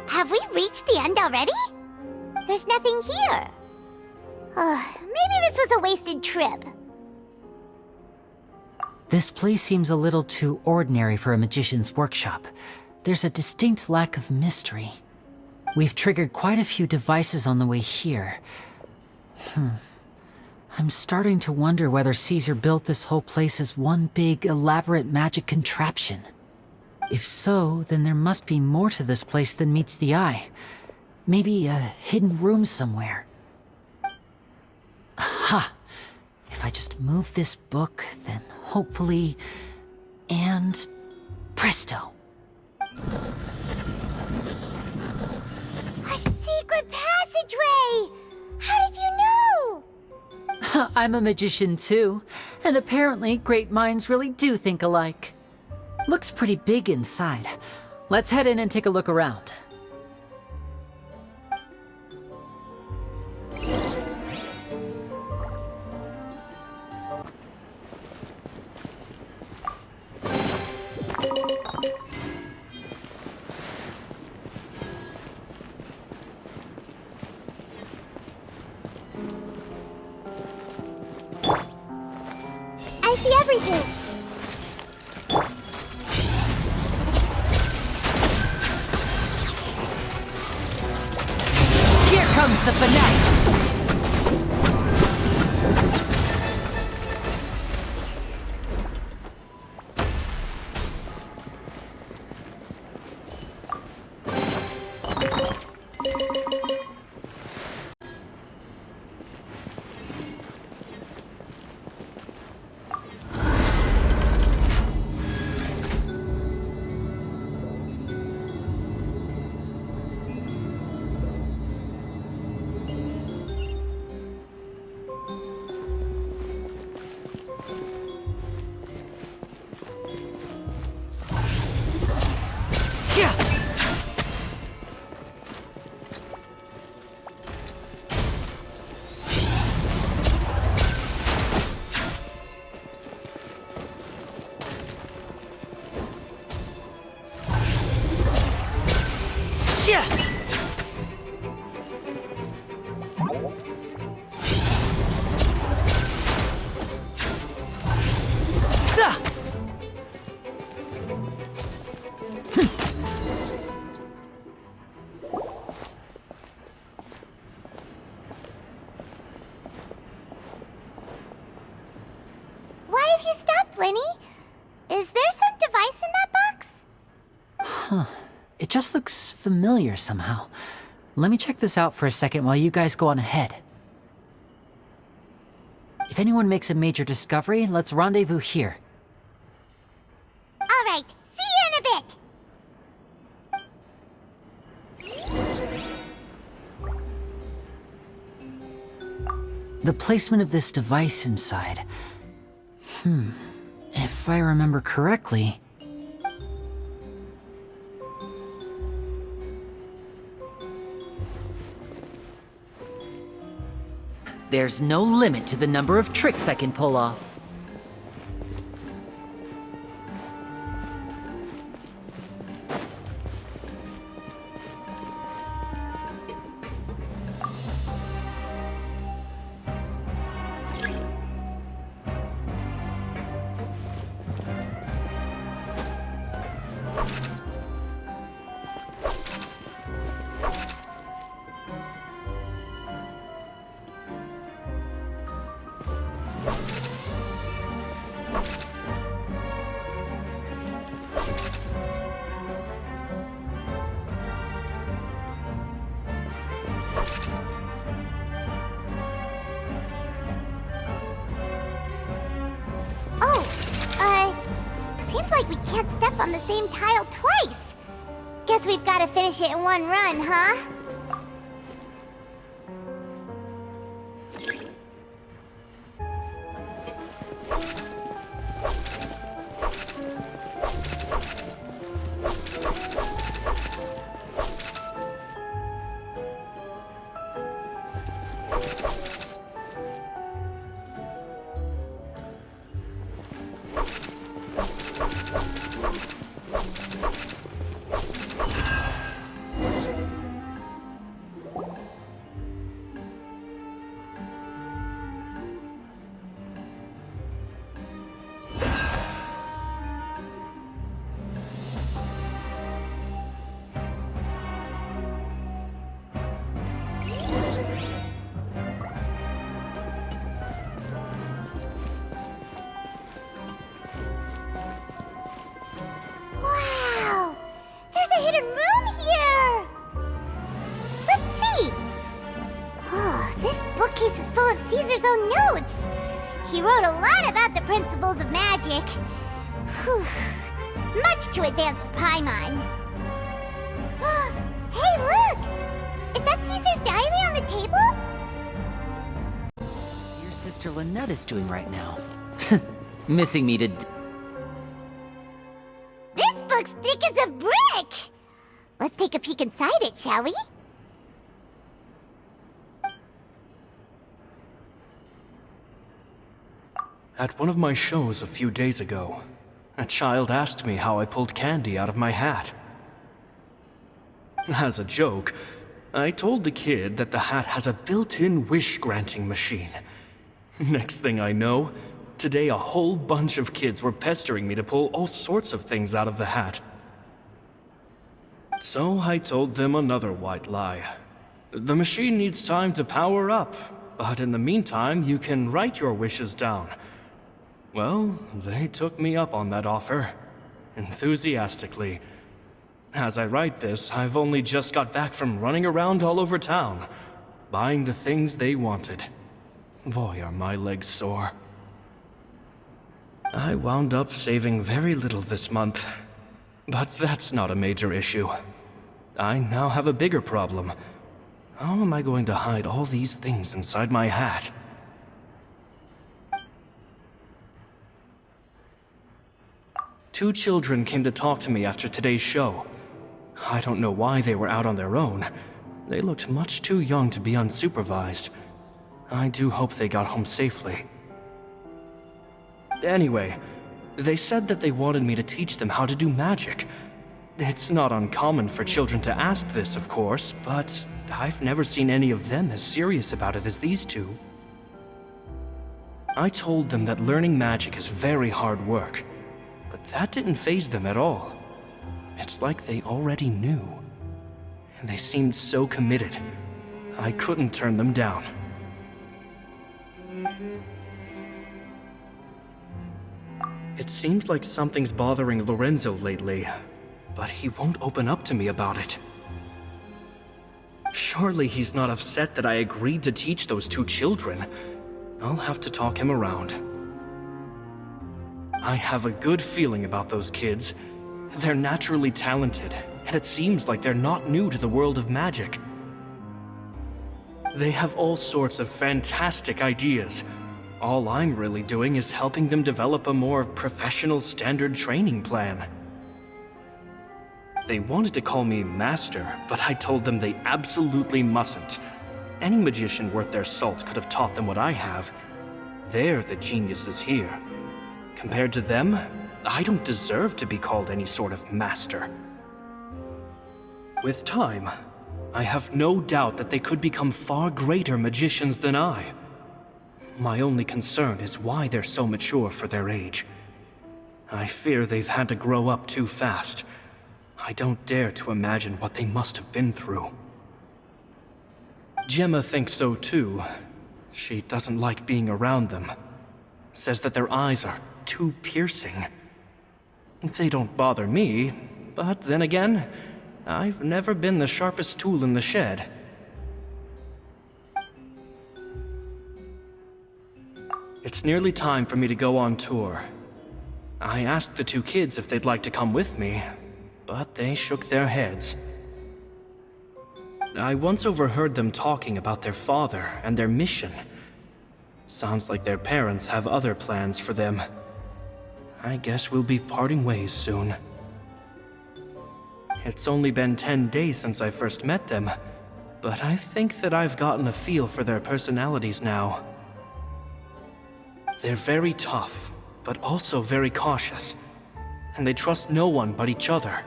Have we reached the end already? There's nothing here. Maybe this was a wasted trip. This place seems a little too ordinary for a magician's workshop. There's a distinct lack of mystery. We've triggered quite a few devices on the way here. I'm starting to wonder whether Caesar built this whole place as one big, elaborate magic contraption. If so, then there must be more to this place than meets the eye. Maybe a hidden room somewhere. Aha! If I just move this book, then hopefully... and... presto! A secret passageway! How did you know? I'm a magician too, and apparently great minds really do think alike. Looks pretty big inside. Let's head in and take a look around. I see everything. Here comes the finale! Why have you stopped, Lyeny? Is there some device in that box? Huh. It just looks familiar somehow. Let me check this out for a second while you guys go on ahead. If anyone makes a major discovery, let's rendezvous here. All right, see you in a bit. The placement of this device inside. If I remember correctly... There's no limit to the number of tricks I can pull off. Seems like we can't step on the same tile twice. Guess we've got to finish it in one run, huh? Caesar's own notes. He wrote a lot about the principles of magic. Whew. Much too advanced for Paimon. Hey, look! Is that Caesar's diary on the table? Your sister Lynette is doing right now. Missing me to take a peek inside it, shall we? At one of my shows a few days ago, a child asked me how I pulled candy out of my hat. As a joke, I told the kid that the hat has a built-in wish-granting machine. Next thing I know, today a whole bunch of kids were pestering me to pull all sorts of things out of the hat. So I told them another white lie. The machine needs time to power up, but in the meantime, you can write your wishes down. Well, they took me up on that offer, enthusiastically. As I write this, I've only just got back from running around all over town, buying the things they wanted. Boy, are my legs sore. I wound up saving very little this month, but that's not a major issue. I now have a bigger problem. How am I going to hide all these things inside my hat? Two children came to talk to me after today's show. I don't know why they were out on their own. They looked much too young to be unsupervised. I do hope they got home safely. Anyway, they said that they wanted me to teach them how to do magic. It's not uncommon for children to ask this, of course, but I've never seen any of them as serious about it as these two. I told them that learning magic is very hard work, but that didn't faze them at all. It's like they already knew. They seemed so committed. I couldn't turn them down. It seems like something's bothering Lorenzo lately, but he won't open up to me about it. Surely he's not upset that I agreed to teach those two children. I'll have to talk him around. I have a good feeling about those kids. They're naturally talented, and it seems like they're not new to the world of magic. They have all sorts of fantastic ideas. All I'm really doing is helping them develop a more professional standard training plan. They wanted to call me Master, but I told them they absolutely mustn't. Any magician worth their salt could have taught them what I have. They're the geniuses here. Compared to them, I don't deserve to be called any sort of master. With time, I have no doubt that they could become far greater magicians than I. My only concern is why they're so mature for their age. I fear they've had to grow up too fast. I don't dare to imagine what they must have been through. Gemma thinks so too. She doesn't like being around them. Says that their eyes are too piercing. They don't bother me, but then again, I've never been the sharpest tool in the shed. It's nearly time for me to go on tour. I asked the two kids if they'd like to come with me, but they shook their heads. I once overheard them talking about their father and their mission. Sounds like their parents have other plans for them. I guess we'll be parting ways soon. It's only been 10 days since I first met them, but I think that I've gotten a feel for their personalities now. They're very tough, but also very cautious, and they trust no one but each other.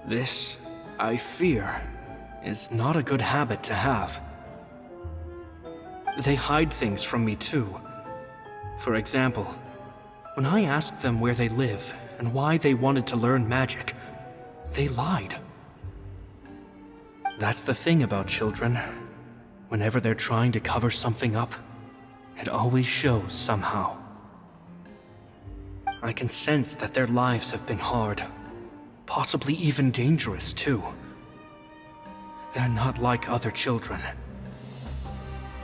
This, I fear, is not a good habit to have. They hide things from me too. For example, when I asked them where they live and why they wanted to learn magic, they lied. That's the thing about children. Whenever they're trying to cover something up, it always shows somehow. I can sense that their lives have been hard, possibly even dangerous too. They're not like other children.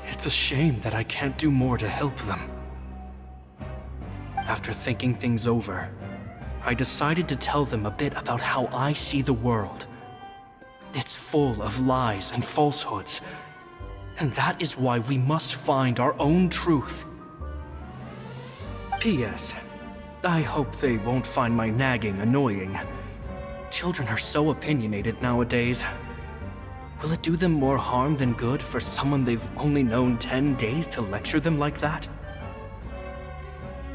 It's a shame that I can't do more to help them. After thinking things over, I decided to tell them a bit about how I see the world. It's full of lies and falsehoods, and that is why we must find our own truth. P.S. I hope they won't find my nagging annoying. Children are so opinionated nowadays. Will it do them more harm than good for someone they've only known 10 days to lecture them like that?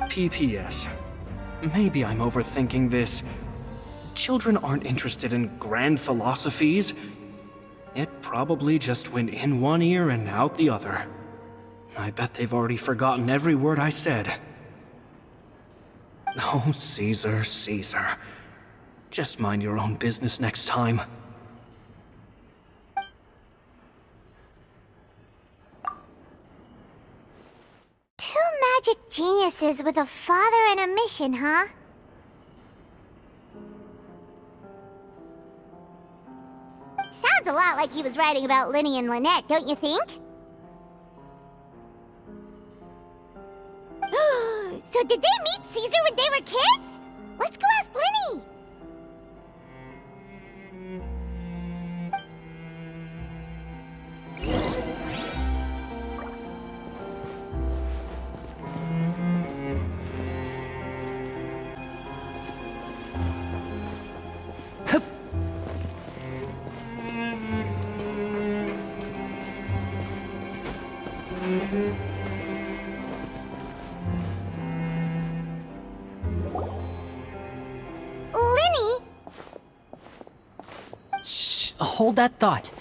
PPS. Maybe I'm overthinking this. Children aren't interested in grand philosophies. It probably just went in one ear and out the other. I bet they've already forgotten every word I said. Oh, Caesar, Caesar. Just mind your own business next time. Two magic geniuses with a father and a mission, huh? Sounds a lot like he was writing about Lyeny and Lynette, don't you think? So did they meet Caesar when they were kids? Let's go ask Lyeny! Hold that thought.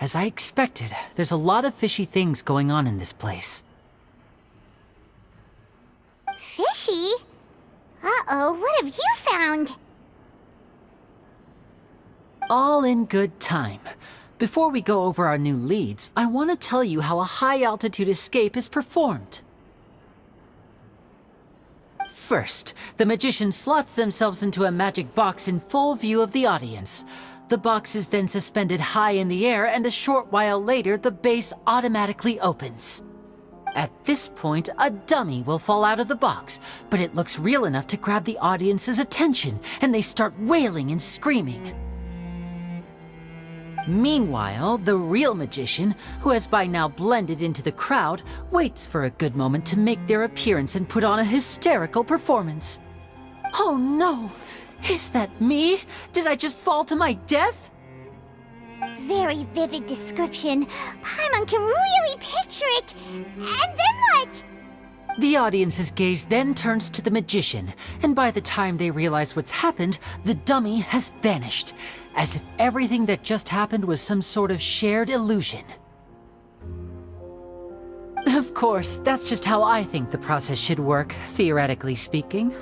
As I expected, there's a lot of fishy things going on in this place. Fishy? Uh-oh, what have you found? All in good time. Before we go over our new leads, I want to tell you how a high-altitude escape is performed. First, the magician slots themselves into a magic box in full view of the audience. The box is then suspended high in the air, and a short while later, the base automatically opens. At this point, a dummy will fall out of the box, but it looks real enough to grab the audience's attention, and they start wailing and screaming. Meanwhile, the real magician, who has by now blended into the crowd, waits for a good moment to make their appearance and put on a hysterical performance. Oh no! Is that me? Did I just fall to my death? Very vivid description. Paimon can really picture it. And then what? The audience's gaze then turns to the magician, and by the time they realize what's happened, the dummy has vanished, as if everything that just happened was some sort of shared illusion. Of course, that's just how I think the process should work, theoretically speaking.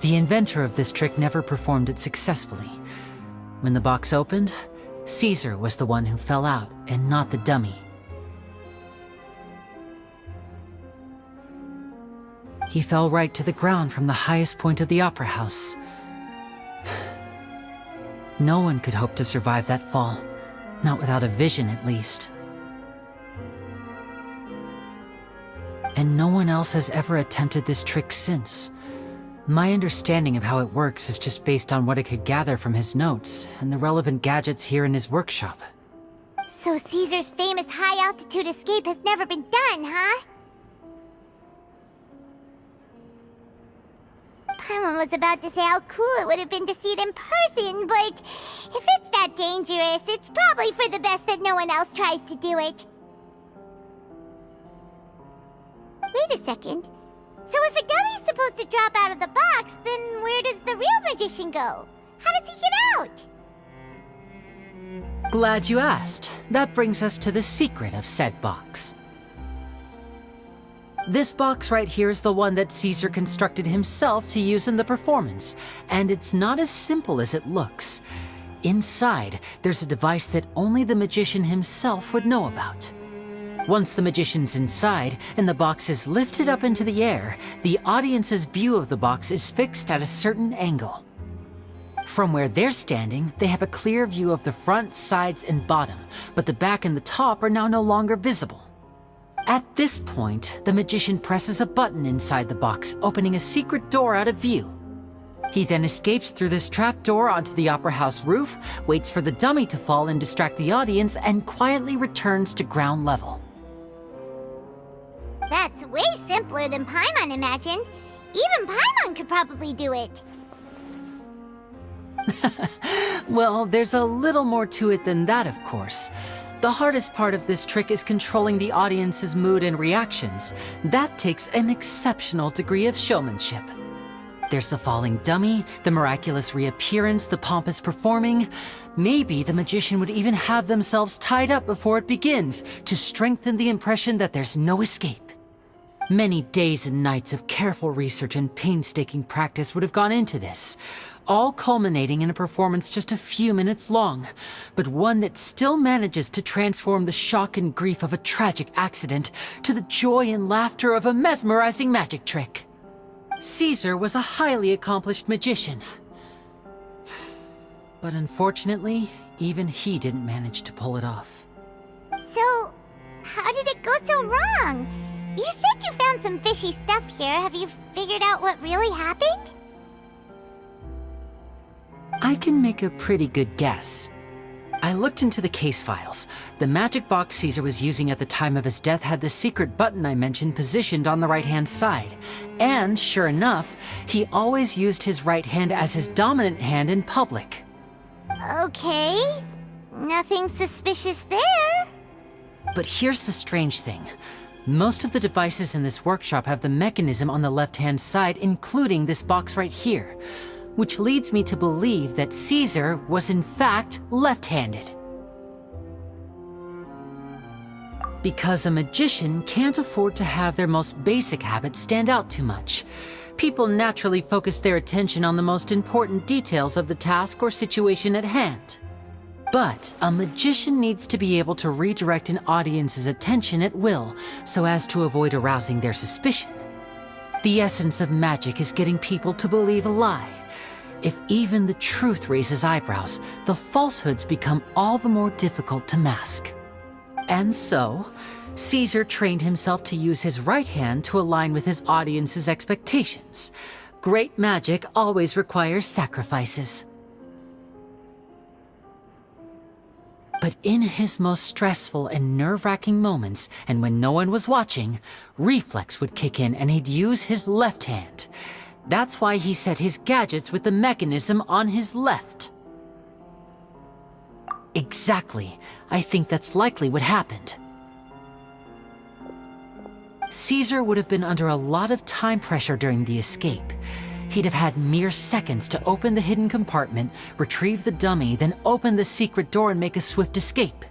The inventor of this trick never performed it successfully. When the box opened, Caesar was the one who fell out, and not the dummy. He fell right to the ground from the highest point of the opera house. No one could hope to survive that fall, not without a vision at least. And no one else has ever attempted this trick since. My understanding of how it works is just based on what I could gather from his notes and the relevant gadgets here in his workshop. So Caesar's famous high-altitude escape has never been done, huh? Paimon was about to say how cool it would have been to see it in person, but if it's that dangerous, it's probably for the best that no one else tries to do it. Wait a second. So if a dummy's supposed to drop out of the box, then where does the real magician go? How does he get out? Glad you asked. That brings us to the secret of said box. This box right here is the one that Caesar constructed himself to use in the performance, and it's not as simple as it looks. Inside, there's a device that only the magician himself would know about. Once the magician's inside and the box is lifted up into the air, the audience's view of the box is fixed at a certain angle. From where they're standing, they have a clear view of the front, sides, and bottom, but the back and the top are now no longer visible. At this point, the magician presses a button inside the box, opening a secret door out of view. He then escapes through this trap door onto the opera house roof, waits for the dummy to fall and distract the audience, and quietly returns to ground level. That's way simpler than Paimon imagined. Even Paimon could probably do it. Well, there's a little more to it than that, of course. The hardest part of this trick is controlling the audience's mood and reactions. That takes an exceptional degree of showmanship. There's the falling dummy, the miraculous reappearance, the pompous performing. Maybe the magician would even have themselves tied up before it begins to strengthen the impression that there's no escape. Many days and nights of careful research and painstaking practice would have gone into this, all culminating in a performance just a few minutes long, but one that still manages to transform the shock and grief of a tragic accident to the joy and laughter of a mesmerizing magic trick. Caesar was a highly accomplished magician. But unfortunately, even he didn't manage to pull it off. So, how did it go so wrong? You said you found some fishy stuff here. Have you figured out what really happened? I can make a pretty good guess. I looked into the case files. The magic box Caesar was using at the time of his death had the secret button I mentioned positioned on the right-hand side. And sure enough, he always used his right hand as his dominant hand in public. Okay. Nothing suspicious there. But here's the strange thing. Most of the devices in this workshop have the mechanism on the left-hand side, including this box right here, which leads me to believe that Caesar was in fact left-handed. Because a magician can't afford to have their most basic habits stand out too much. People naturally focus their attention on the most important details of the task or situation at hand. But a magician needs to be able to redirect an audience's attention at will, so as to avoid arousing their suspicion. The essence of magic is getting people to believe a lie. If even the truth raises eyebrows, the falsehoods become all the more difficult to mask. And so, Caesar trained himself to use his right hand to align with his audience's expectations. Great magic always requires sacrifices. But in his most stressful and nerve-wracking moments, and when no one was watching, reflex would kick in and he'd use his left hand. That's why he set his gadgets with the mechanism on his left. Exactly. I think that's likely what happened. Caesar would have been under a lot of time pressure during the escape. He'd have had mere seconds to open the hidden compartment, retrieve the dummy, then open the secret door and make a swift escape.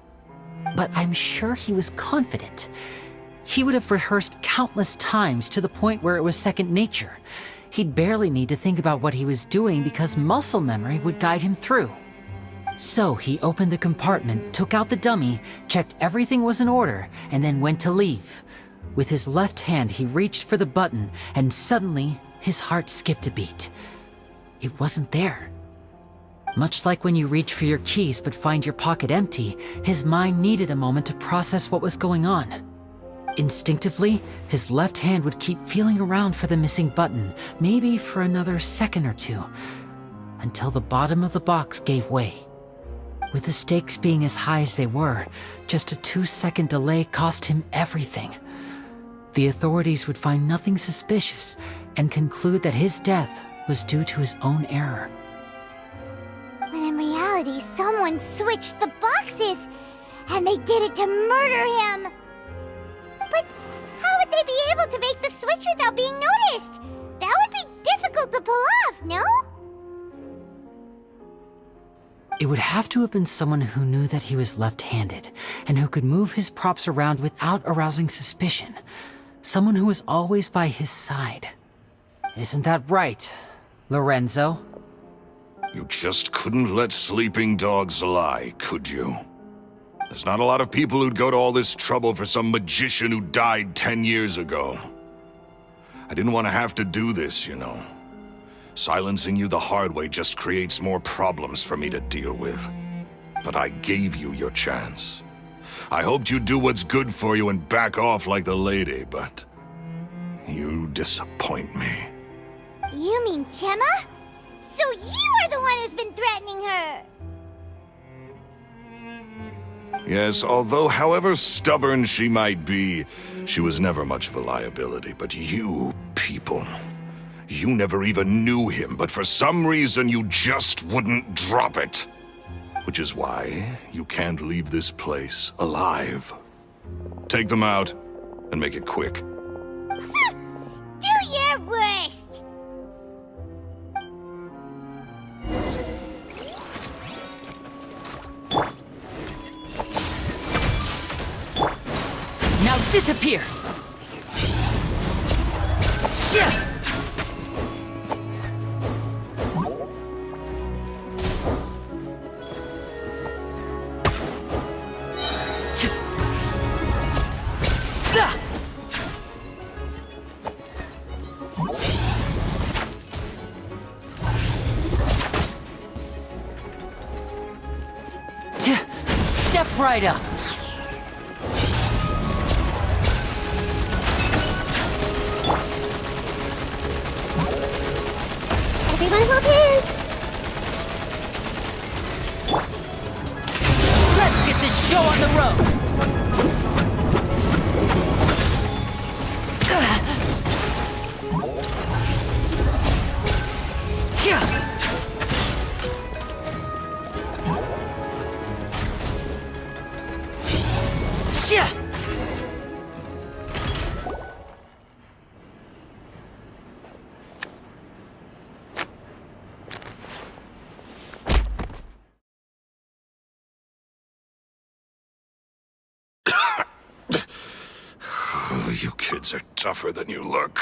But I'm sure he was confident. He would have rehearsed countless times to the point where it was second nature. He'd barely need to think about what he was doing because muscle memory would guide him through. So he opened the compartment, took out the dummy, checked everything was in order, and then went to leave. With his left hand, he reached for the button, and suddenly, his heart skipped a beat. It wasn't there. Much like when you reach for your keys but find your pocket empty, his mind needed a moment to process what was going on. Instinctively, his left hand would keep feeling around for the missing button, maybe for another second or two, until the bottom of the box gave way. With the stakes being as high as they were, just a 2-second delay cost him everything. The authorities would find nothing suspicious and conclude that his death was due to his own error. When in reality, someone switched the boxes, and they did it to murder him. But how would they be able to make the switch without being noticed? That would be difficult to pull off, no? It would have to have been someone who knew that he was left-handed, and who could move his props around without arousing suspicion. Someone who was always by his side. Isn't that right, Lorenzo? You just couldn't let sleeping dogs lie, could you? There's not a lot of people who'd go to all this trouble for some magician who died 10 years ago. I didn't want to have to do this, you know. Silencing you the hard way just creates more problems for me to deal with. But I gave you your chance. I hoped you'd do what's good for you and back off like the lady, but you disappoint me. You mean Gemma? So you are the one who's been threatening her! Yes, although however stubborn she might be, she was never much of a liability. But you people, You never even knew him, but for some reason you just wouldn't drop it. Which is why you can't leave this place alive. Take them out, and make it quick. Do your worst! Now disappear! Shit! Step right up. Everyone hold hands! Let's get this show on the road. You kids are tougher than you look.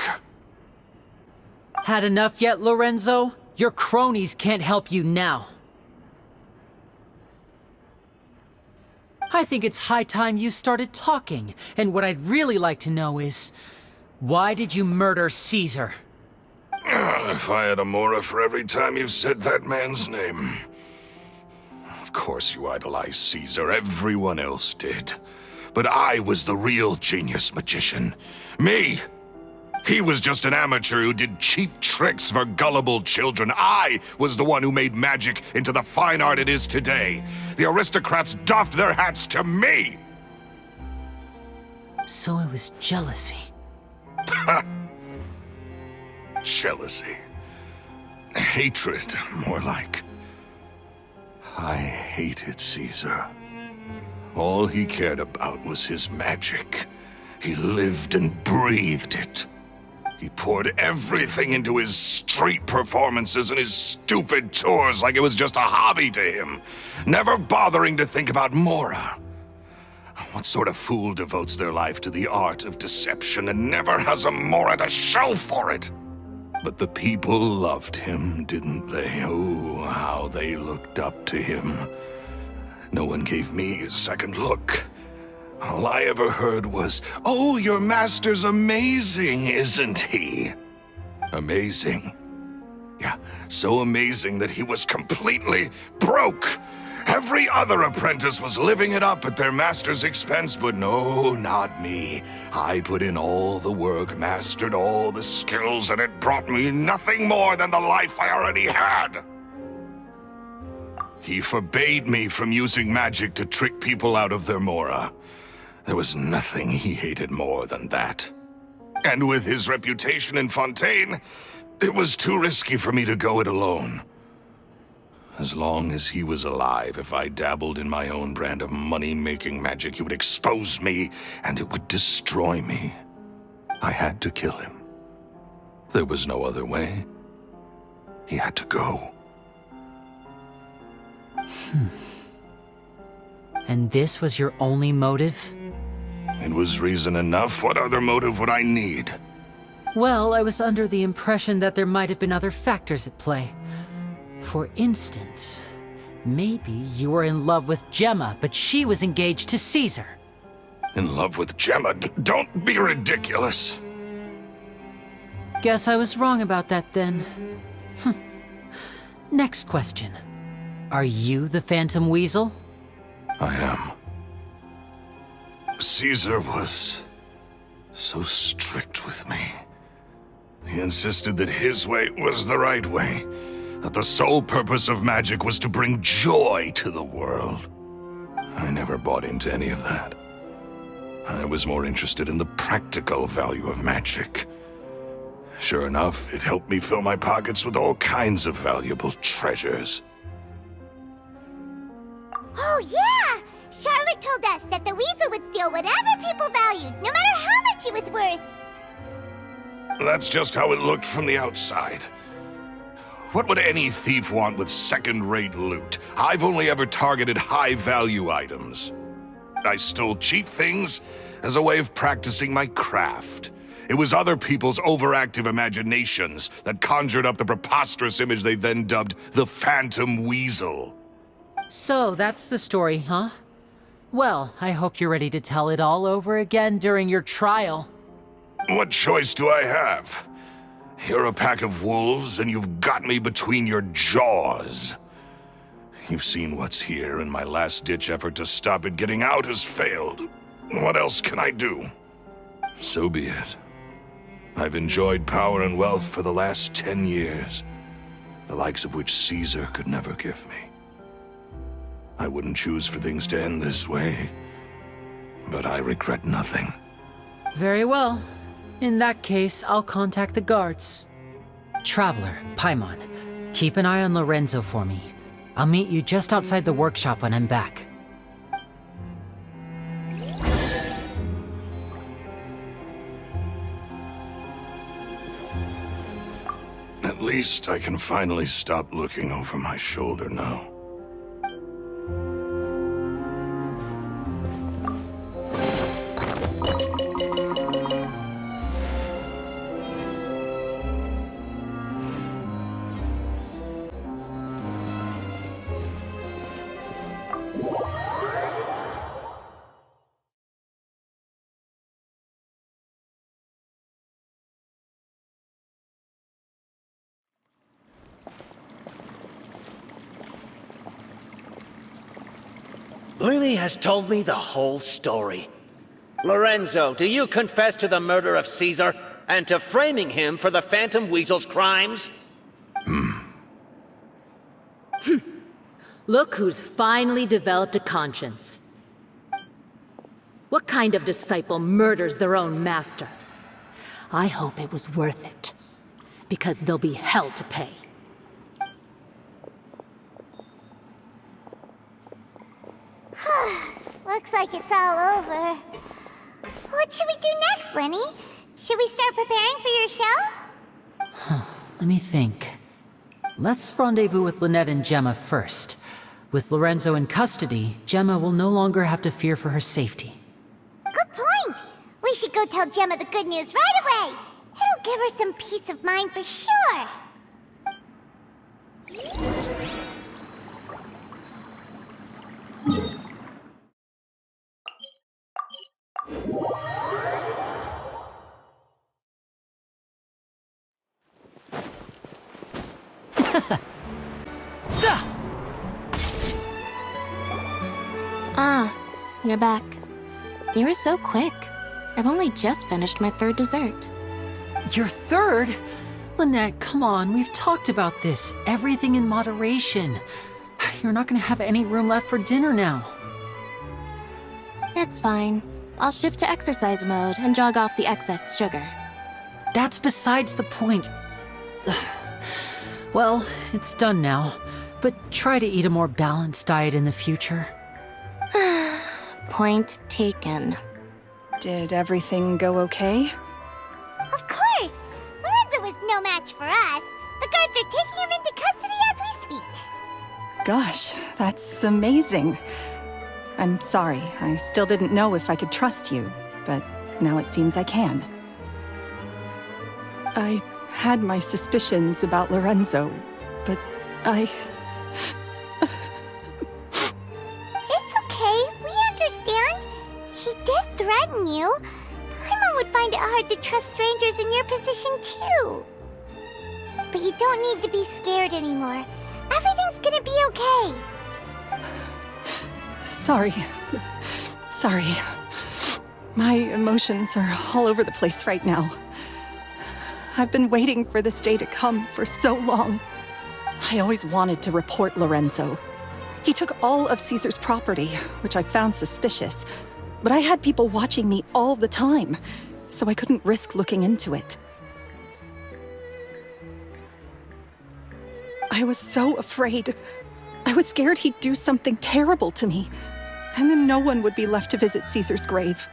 Had enough yet, Lorenzo? Your cronies can't help you now. I think it's high time you started talking, and what I'd really like to know is, why did you murder Caesar? If I had a Mora for every time you've said that man's name. Of course you idolized Caesar, everyone else did. But I was the real genius magician. Me! He was just an amateur who did cheap tricks for gullible children. I was the one who made magic into the fine art it is today. The aristocrats doffed their hats to me! So it was jealousy. Jealousy. Hatred, more like. I hated Caesar. All he cared about was his magic. He lived and breathed it. He poured everything into his street performances and his stupid tours like it was just a hobby to him, never bothering to think about Mora. What sort of fool devotes their life to the art of deception and never has a Mora to show for it? But the people loved him, didn't they? Oh, how they looked up to him. No one gave me a second look. All I ever heard was, "Oh, your master's amazing, isn't he?" Amazing. Yeah, so amazing that he was completely broke. Every other apprentice was living it up at their master's expense, but no, not me. I put in all the work, mastered all the skills, and it brought me nothing more than the life I already had. He forbade me from using magic to trick people out of their Mora. There was nothing he hated more than that. And with his reputation in Fontaine, it was too risky for me to go it alone. As long as he was alive, if I dabbled in my own brand of money-making magic, he would expose me, and it would destroy me. I had to kill him. There was no other way. He had to go. And this was your only motive? It was reason enough. What other motive would I need? Well, I was under the impression that there might have been other factors at play. For instance, maybe you were in love with Gemma, but she was engaged to Caesar. In love with Gemma? Don't be ridiculous. Guess I was wrong about that then. Next question. Are you the Phantom Weasel? I am. Caesar was so strict with me. He insisted that his way was the right way, that the sole purpose of magic was to bring joy to the world. I never bought into any of that. I was more interested in the practical value of magic. Sure enough, it helped me fill my pockets with all kinds of valuable treasures. Oh, yeah! Charlotte told us that the weasel would steal whatever people valued, no matter how much it was worth. That's just how it looked from the outside. What would any thief want with second-rate loot? I've only ever targeted high-value items. I stole cheap things as a way of practicing my craft. It was other people's overactive imaginations that conjured up the preposterous image they then dubbed the Phantom Weasel. So that's the story, huh? Well, I hope you're ready to tell it all over again during your trial. What choice do I have? You're a pack of wolves, and you've got me between your jaws. You've seen what's here, and my last-ditch effort to stop it getting out has failed. What else can I do? So be it. I've enjoyed power and wealth for the last 10 years, the likes of which Caesar could never give me. I wouldn't choose for things to end this way, but I regret nothing. Very well. In that case, I'll contact the guards. Traveler, Paimon, keep an eye on Lorenzo for me. I'll meet you just outside the workshop when I'm back. At least I can finally stop looking over my shoulder now. Lyeny has told me the whole story. Lorenzo, do you confess to the murder of Caesar and to framing him for the Phantom Weasel's crimes? Look who's finally developed a conscience. What kind of disciple murders their own master? I hope it was worth it, because there'll be hell to pay. Looks like it's all over. What should we do next, Lyeny? Should we start preparing for your show? Let me think. Let's rendezvous with Lynette and Gemma first. With Lorenzo in custody, Gemma will no longer have to fear for her safety. Good point! We should go tell Gemma the good news right away! It'll give her some peace of mind for sure! Ah, you're back. You were so quick. I've only just finished my third dessert. Your third? Lynette, come on, we've talked about this. Everything in moderation. You're not gonna have any room left for dinner now. It's fine. I'll shift to exercise mode and jog off the excess sugar. That's besides the point. Well, it's done now, but try to eat a more balanced diet in the future. Point taken. Did everything go okay? Of course! Lorenzo was no match for us. The guards are taking him into custody as we speak. Gosh, that's amazing. I'm sorry, I still didn't know if I could trust you, but now it seems I can. I had my suspicions about Lorenzo, but I... It's okay, we understand. He did threaten you. Paimon would find it hard to trust strangers in your position too. But you don't need to be scared anymore. Everything's gonna be okay. Sorry. Sorry. My emotions are all over the place right now. I've been waiting for this day to come for so long. I always wanted to report Lorenzo. He took all of Caesar's property, which I found suspicious, but I had people watching me all the time, so I couldn't risk looking into it. I was so afraid. I was scared he'd do something terrible to me, and then no one would be left to visit Caesar's grave.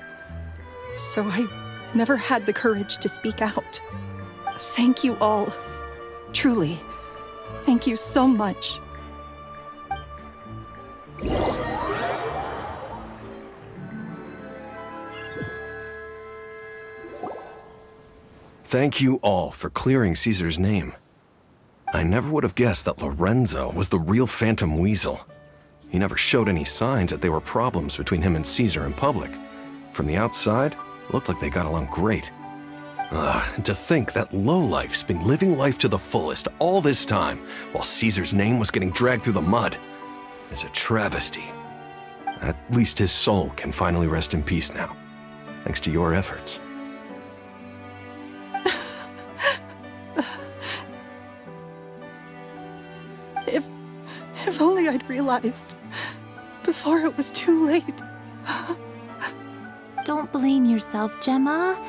So I never had the courage to speak out. Thank you all. Truly, thank you so much. Thank you all for clearing Caesar's name. I never would have guessed that Lorenzo was the real Phantom Weasel. He never showed any signs that there were problems between him and Caesar in public. From the outside, it looked like they got along great. To think that lowlife's been living life to the fullest all this time, while Caesar's name was getting dragged through the mud, is a travesty. At least his soul can finally rest in peace now, thanks to your efforts. If only I'd realized before it was too late. Don't blame yourself, Gemma.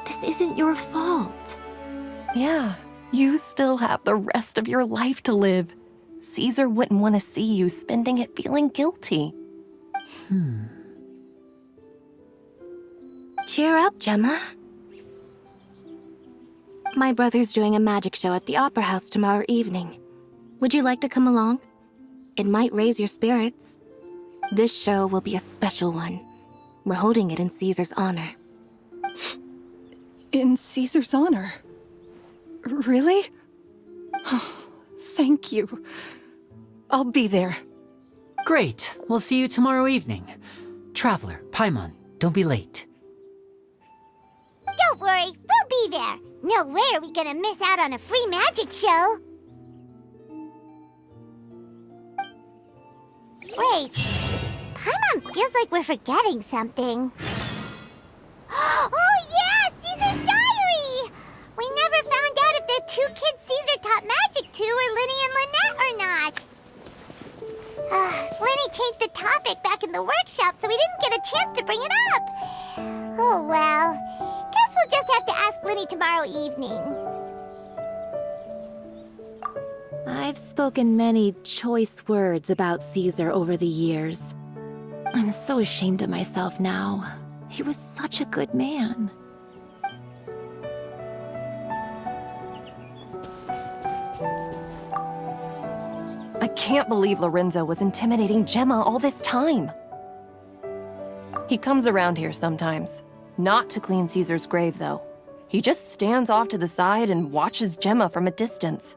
This isn't your fault. Yeah, you still have the rest of your life to live. Caesar wouldn't want to see you spending it feeling guilty. Cheer up, Gemma. My brother's doing a magic show at the Opera House tomorrow evening. Would you like to come along? It might raise your spirits. This show will be a special one. We're holding it in Caesar's honor. In Caesar's honor? Really? Oh, thank you. I'll be there. Great. We'll see you tomorrow evening. Traveler, Paimon, don't be late. Don't worry, we'll be there. No way are we gonna miss out on a free magic show. Wait, Paimon feels like we're forgetting something. Oh yeah, Caesar's diary! We never found out if the two kids Caesar taught magic to were Lyny and Lynette or not. Lyny changed the topic back in the workshop, so we didn't get a chance to bring it up. Oh well, guess we'll just have to ask Lyny tomorrow evening. I've spoken many choice words about Caesar over the years. I'm so ashamed of myself now. He was such a good man. I can't believe Lorenzo was intimidating Gemma all this time. He comes around here sometimes. Not to clean Caesar's grave, though. He just stands off to the side and watches Gemma from a distance.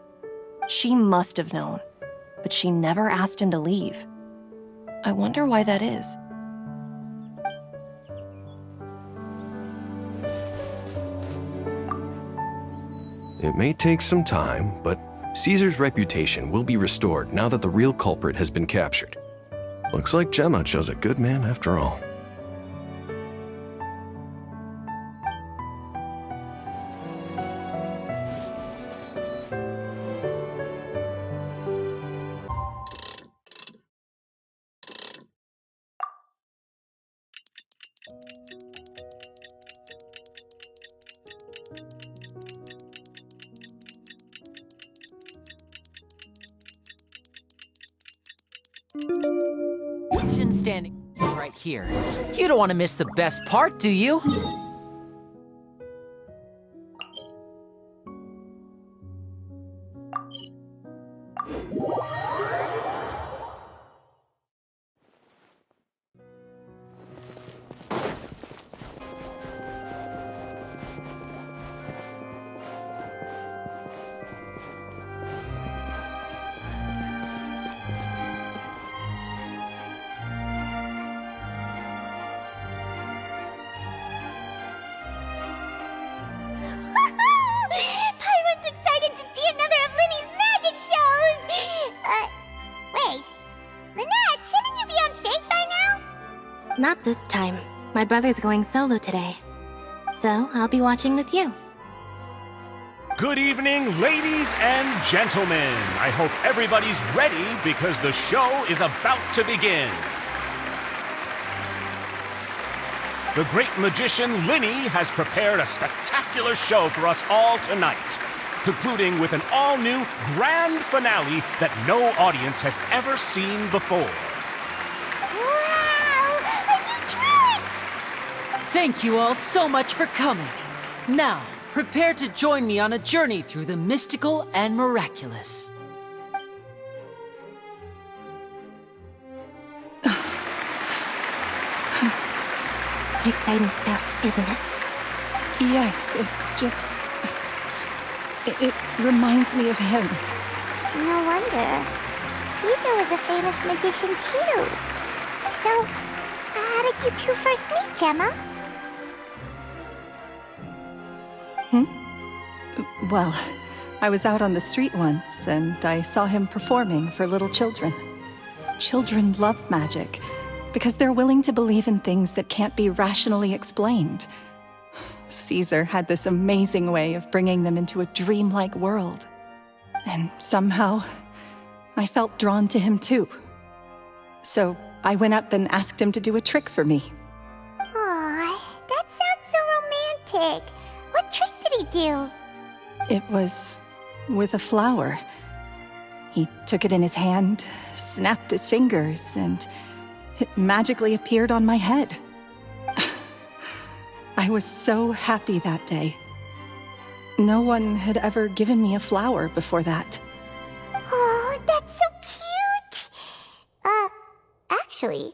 She must have known, but she never asked him to leave. I wonder why that is. It may take some time, but Caesar's reputation will be restored now that the real culprit has been captured. Looks like Gemma chose a good man after all. Genshin standing right here. You don't want to miss the best part, do you? Paimon's excited to see another of Lyny's magic shows! Wait. Lynette, shouldn't you be on stage by now? Not this time. My brother's going solo today. So, I'll be watching with you. Good evening, ladies and gentlemen. I hope everybody's ready because the show is about to begin. The great magician Lyny has prepared a spectacular show for us all tonight. concluding with an all-new grand finale that no audience has ever seen before. Wow! A new trick! Thank you all so much for coming. Now, prepare to join me on a journey through the mystical and miraculous. Exciting stuff, isn't it? Yes, it's just... It reminds me of him. No wonder. Caesar was a famous magician too. So, how did you two first meet, Gemma? Well, I was out on the street once, and I saw him performing for little children. Children love magic, because they're willing to believe in things that can't be rationally explained. Caesar had this amazing way of bringing them into a dreamlike world. And somehow, I felt drawn to him too. So I went up and asked him to do a trick for me. Aw, that sounds so romantic. What trick did he do? It was with a flower. He took it in his hand, snapped his fingers, and it magically appeared on my head. I was so happy that day. No one had ever given me a flower before that. Oh, that's so cute! Actually,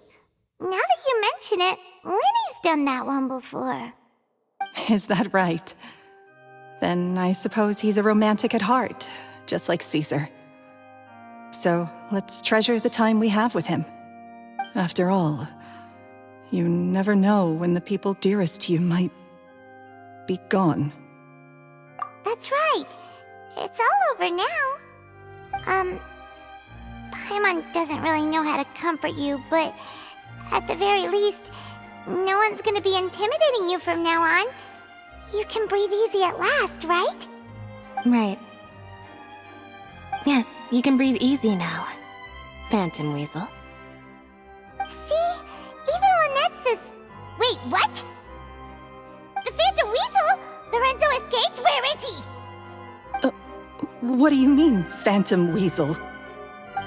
now that you mention it, Lyny's done that one before. Is that right? Then I suppose he's a romantic at heart, just like Caesar. So let's treasure the time we have with him. After all, you never know when the people dearest to you might be gone. That's right. It's all over now. Paimon doesn't really know how to comfort you, but at the very least, no one's gonna be intimidating you from now on. You can breathe easy at last, right? Right. Yes, you can breathe easy now, Phantom Weasel. See? Even Lynette says... Wait, what? The Phantom Weasel? Lorenzo escaped? Where is he? What do you mean, Phantom Weasel?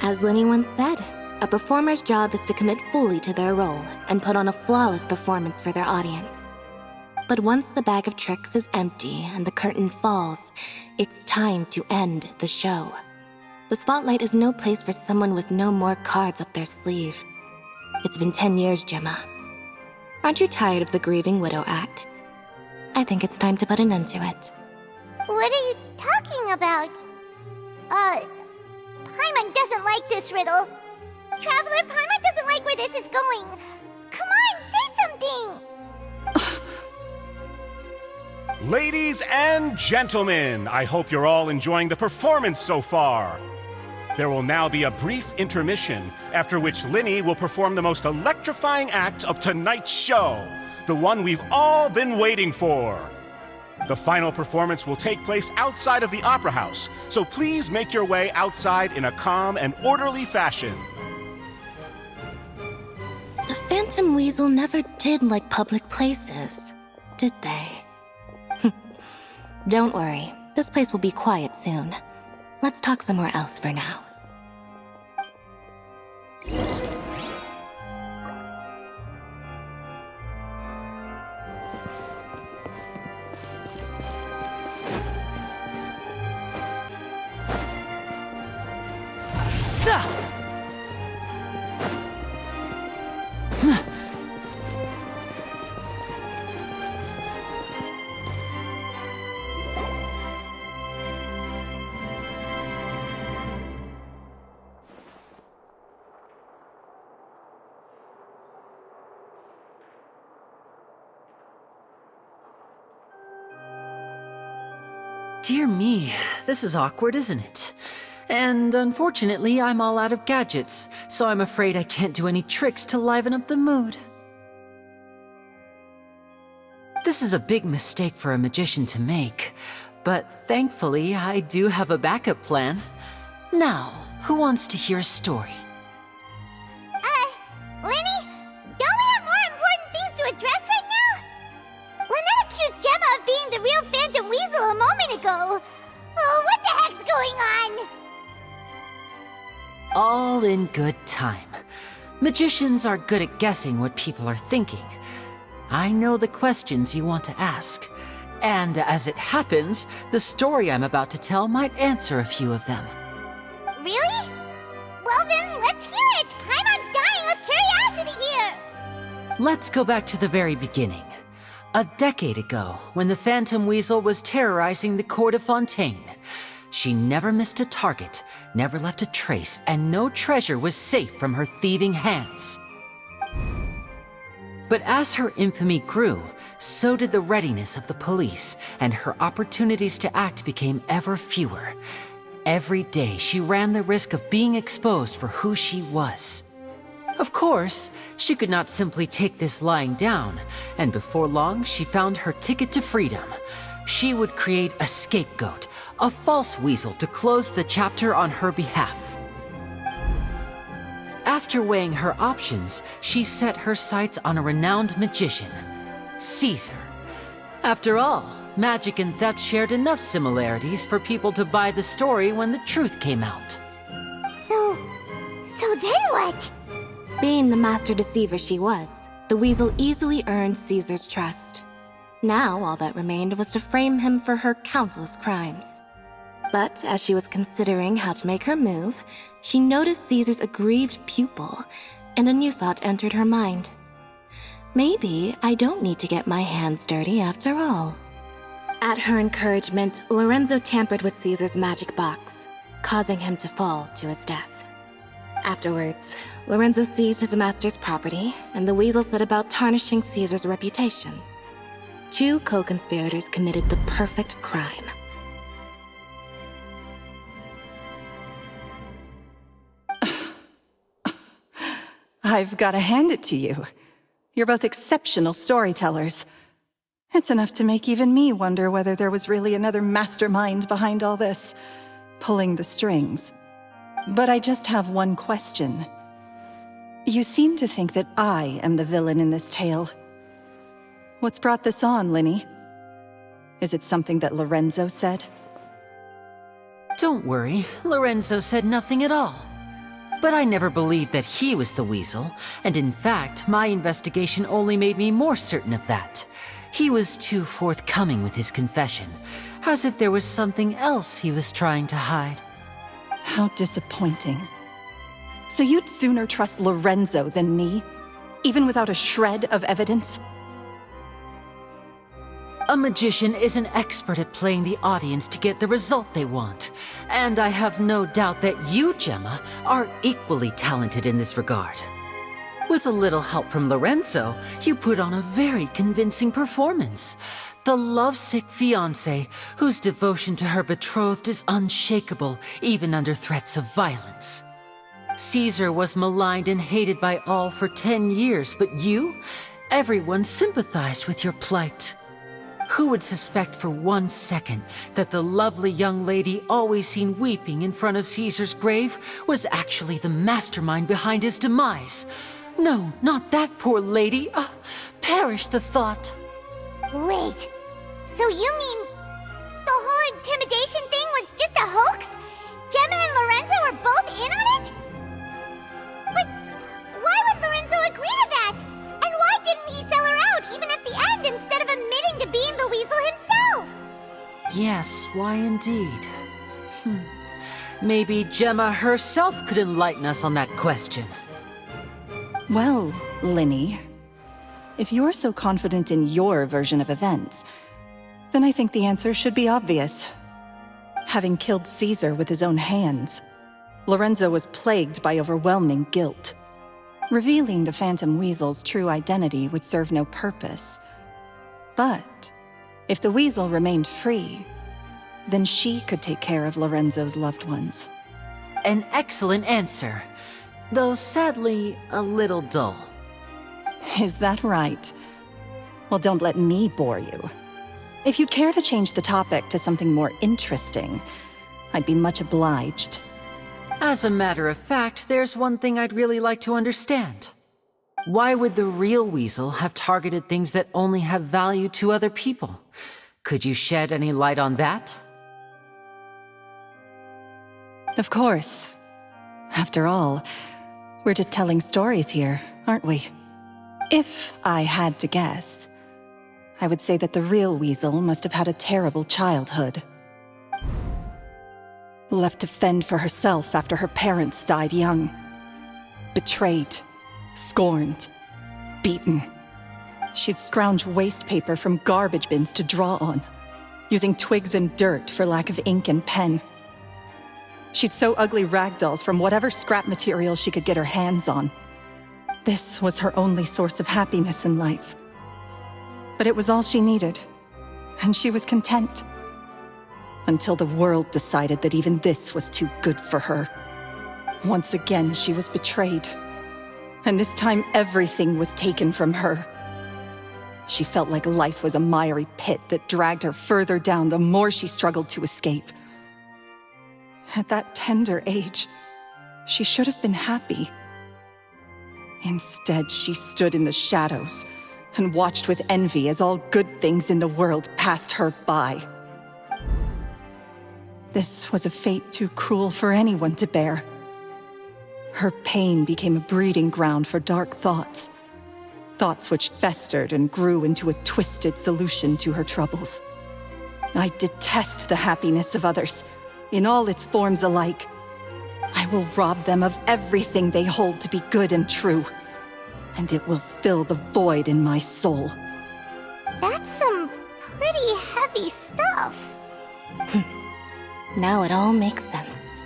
As Lyny once said, a performer's job is to commit fully to their role and put on a flawless performance for their audience. But once the bag of tricks is empty and the curtain falls, it's time to end the show. The spotlight is no place for someone with no more cards up their sleeve. It's been 10 years, Gemma. Aren't you tired of the grieving widow act? I think it's time to put an end to it. What are you talking about? Paimon doesn't like this riddle. Traveler, Paimon doesn't like where this is going. Come on, say something! Ladies and gentlemen, I hope you're all enjoying the performance so far. There will now be a brief intermission, after which Lyny will perform the most electrifying act of tonight's show, the one we've all been waiting for. The final performance will take place outside of the Opera House, so please make your way outside in a calm and orderly fashion. The Phantom Weasel never did like public places, did they? Don't worry, this place will be quiet soon. Let's talk somewhere else for now. Dear me, this is awkward, isn't it? And unfortunately, I'm all out of gadgets, so I'm afraid I can't do any tricks to liven up the mood. This is a big mistake for a magician to make, but thankfully, I do have a backup plan. Now, who wants to hear a story? Lyny, don't we have more important things to address right now? Lynette accused Gemma of being the real Phantom Weasel a moment ago. Oh, going on? All in good time. Magicians are good at guessing what people are thinking. I know the questions you want to ask. And as it happens, the story I'm about to tell might answer a few of them. Really? Well then, let's hear it! Paimon's dying of curiosity here! Let's go back to the very beginning. A decade ago, when the Phantom Weasel was terrorizing the court of Fontaine. She never missed a target, never left a trace, and no treasure was safe from her thieving hands. But as her infamy grew, so did the readiness of the police, and her opportunities to act became ever fewer. Every day, she ran the risk of being exposed for who she was. Of course, she could not simply take this lying down, and before long, she found her ticket to freedom. She would create a scapegoat, a false weasel to close the chapter on her behalf. After weighing her options, she set her sights on a renowned magician, Caesar. After all, magic and theft shared enough similarities for people to buy the story when the truth came out. So then what? Being the master deceiver she was, the weasel easily earned Caesar's trust. Now all that remained was to frame him for her countless crimes. But as she was considering how to make her move, she noticed Caesar's aggrieved pupil, and a new thought entered her mind. Maybe I don't need to get my hands dirty after all. At her encouragement, Lorenzo tampered with Caesar's magic box, causing him to fall to his death. Afterwards, Lorenzo seized his master's property, and the weasel set about tarnishing Caesar's reputation. Two co-conspirators committed the perfect crime. I've got to hand it to you. You're both exceptional storytellers. It's enough to make even me wonder whether there was really another mastermind behind all this, pulling the strings. But I just have one question. You seem to think that I am the villain in this tale. What's brought this on, Lyeny? Is it something that Lorenzo said? Don't worry, Lorenzo said nothing at all. But I never believed that he was the weasel, and in fact, my investigation only made me more certain of that. He was too forthcoming with his confession, as if there was something else he was trying to hide. How disappointing. So you'd sooner trust Lorenzo than me, even without a shred of evidence? A magician is an expert at playing the audience to get the result they want. And I have no doubt that you, Gemma, are equally talented in this regard. With a little help from Lorenzo, you put on a very convincing performance. The lovesick fiancé, whose devotion to her betrothed is unshakable, even under threats of violence. Caesar was maligned and hated by all for 10 years, but you? Everyone sympathized with your plight. Who would suspect for 1 second that the lovely young lady always seen weeping in front of Caesar's grave was actually the mastermind behind his demise? No, not that poor lady. Perish the thought. Wait, so you mean the whole intimidation thing was just a hoax? Gemma and Lorenzo were both in on it? But why would Lorenzo agree to that? And why didn't he sell her out even at the end instead of admitting to being the weasel himself? Yes, why indeed? Maybe Gemma herself could enlighten us on that question. Well, Lyeny, if you're so confident in your version of events, then I think the answer should be obvious. Having killed Caesar with his own hands, Lorenzo was plagued by overwhelming guilt. Revealing the Phantom Weasel's true identity would serve no purpose. But if the Weasel remained free, then she could take care of Lorenzo's loved ones. An excellent answer, though sadly a little dull. Is that right? Well, don't let me bore you. If you'd care to change the topic to something more interesting, I'd be much obliged. As a matter of fact, there's one thing I'd really like to understand. Why would the real weasel have targeted things that only have value to other people? Could you shed any light on that? Of course. After all, we're just telling stories here, aren't we? If I had to guess, I would say that the real Weasel must have had a terrible childhood. Left to fend for herself after her parents died young. Betrayed, scorned, beaten. She'd scrounge waste paper from garbage bins to draw on, using twigs and dirt for lack of ink and pen. She'd sew ugly rag dolls from whatever scrap material she could get her hands on. This was her only source of happiness in life. But it was all she needed, and she was content. Until the world decided that even this was too good for her. Once again, she was betrayed. And this time, everything was taken from her. She felt like life was a miry pit that dragged her further down the more she struggled to escape. At that tender age, she should have been happy. Instead, she stood in the shadows and watched with envy as all good things in the world passed her by. This was a fate too cruel for anyone to bear. Her pain became a breeding ground for dark thoughts. Thoughts which festered and grew into a twisted solution to her troubles. I detest the happiness of others, in all its forms alike. I will rob them of everything they hold to be good and true, and it will fill the void in my soul. That's some pretty heavy stuff. Now it all makes sense.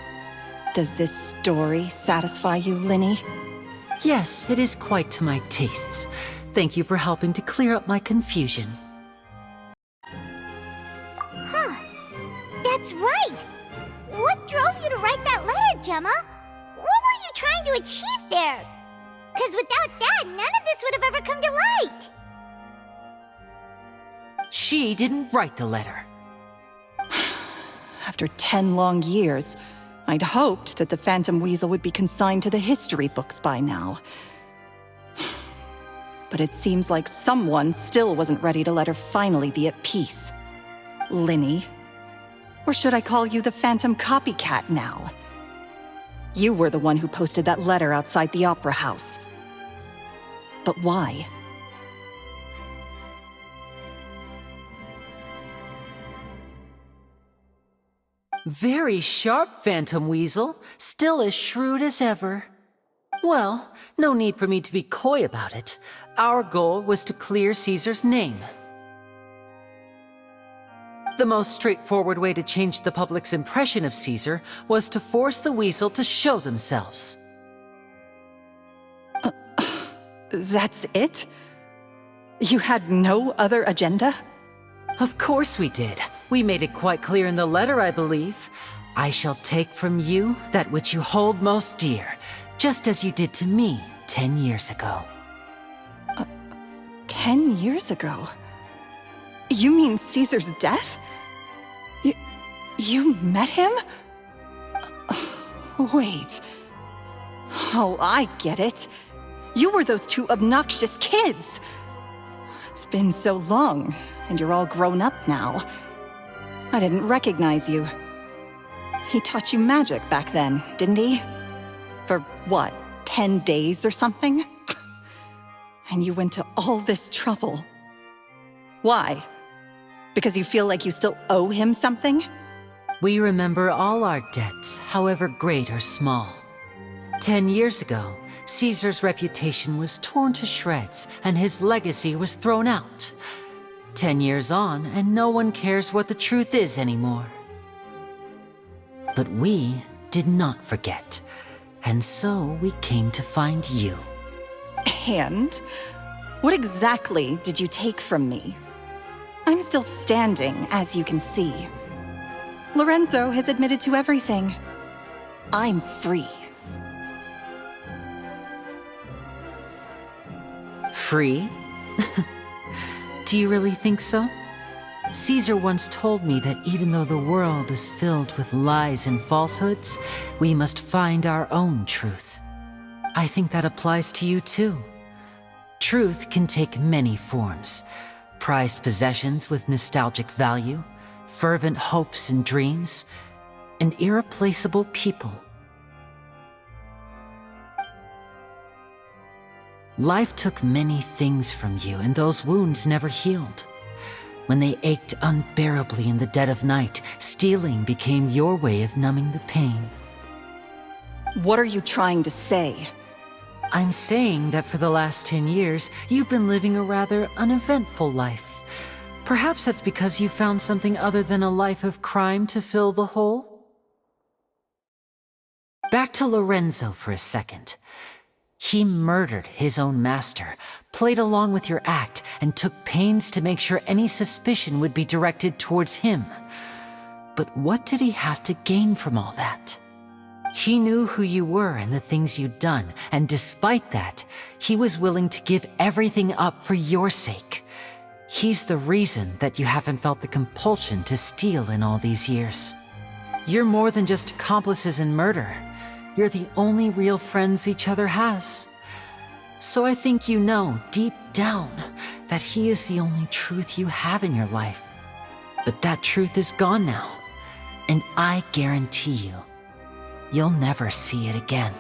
Does this story satisfy you, Lyeny? Yes, it is quite to my tastes. Thank you for helping to clear up my confusion. Huh. That's right. What drove you to write that letter, Gemma? What were you trying to achieve there? Because without that, none of this would have ever come to light. She didn't write the letter. After 10 long years, I'd hoped that the Phantom Weasel would be consigned to the history books by now. But it seems like someone still wasn't ready to let her finally be at peace. Lyeny. Or should I call you the Phantom Copycat now? You were the one who posted that letter outside the Opera House. But why? Very sharp, Phantom Weasel. Still as shrewd as ever. Well, no need for me to be coy about it. Our goal was to clear Caesar's name. The most straightforward way to change the public's impression of Caesar was to force the Weasel to show themselves. That's it? You had no other agenda? Of course we did. We made it quite clear in the letter, I believe. I shall take from you that which you hold most dear, just as you did to me 10 years ago. 10 years ago? You mean Caesar's death? You met him? Wait. Oh, I get it. You were those two obnoxious kids. It's been so long, and you're all grown up now. I didn't recognize you. He taught you magic back then, didn't he? For what, 10 days or something? And you went to all this trouble. Why? Because you feel like you still owe him something? We remember all our debts, however great or small. 10 years ago, Caesar's reputation was torn to shreds, and his legacy was thrown out. 10 years on, and no one cares what the truth is anymore. But we did not forget, and so we came to find you. And? What exactly did you take from me? I'm still standing, as you can see. Lorenzo has admitted to everything. I'm free. Free? Do you really think so? Caesar once told me that even though the world is filled with lies and falsehoods, we must find our own truth. I think that applies to you too. Truth can take many forms. Prized possessions with nostalgic value, fervent hopes and dreams, and irreplaceable people. Life took many things from you, and those wounds never healed. When they ached unbearably in the dead of night, stealing became your way of numbing the pain. What are you trying to say? I'm saying that for the last 10 years, you've been living a rather uneventful life. Perhaps that's because you found something other than a life of crime to fill the hole? Back to Lorenzo for a second. He murdered his own master, played along with your act, and took pains to make sure any suspicion would be directed towards him. But what did he have to gain from all that? He knew who you were and the things you'd done, and despite that, he was willing to give everything up for your sake. He's the reason that you haven't felt the compulsion to steal in all these years. You're more than just accomplices in murder. You're the only real friends each other has. So I think you know, deep down, that he is the only truth you have in your life. But that truth is gone now, and I guarantee you, you'll never see it again.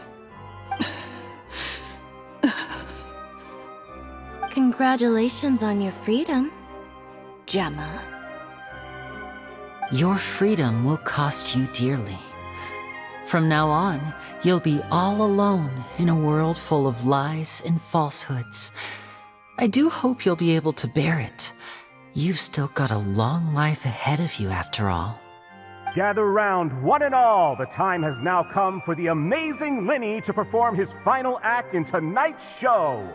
Congratulations on your freedom, Gemma. Your freedom will cost you dearly. From now on, you'll be all alone in a world full of lies and falsehoods. I do hope you'll be able to bear it. You've still got a long life ahead of you after all. Gather round, one and all. The time has now come for the amazing Lyeny to perform his final act in tonight's show.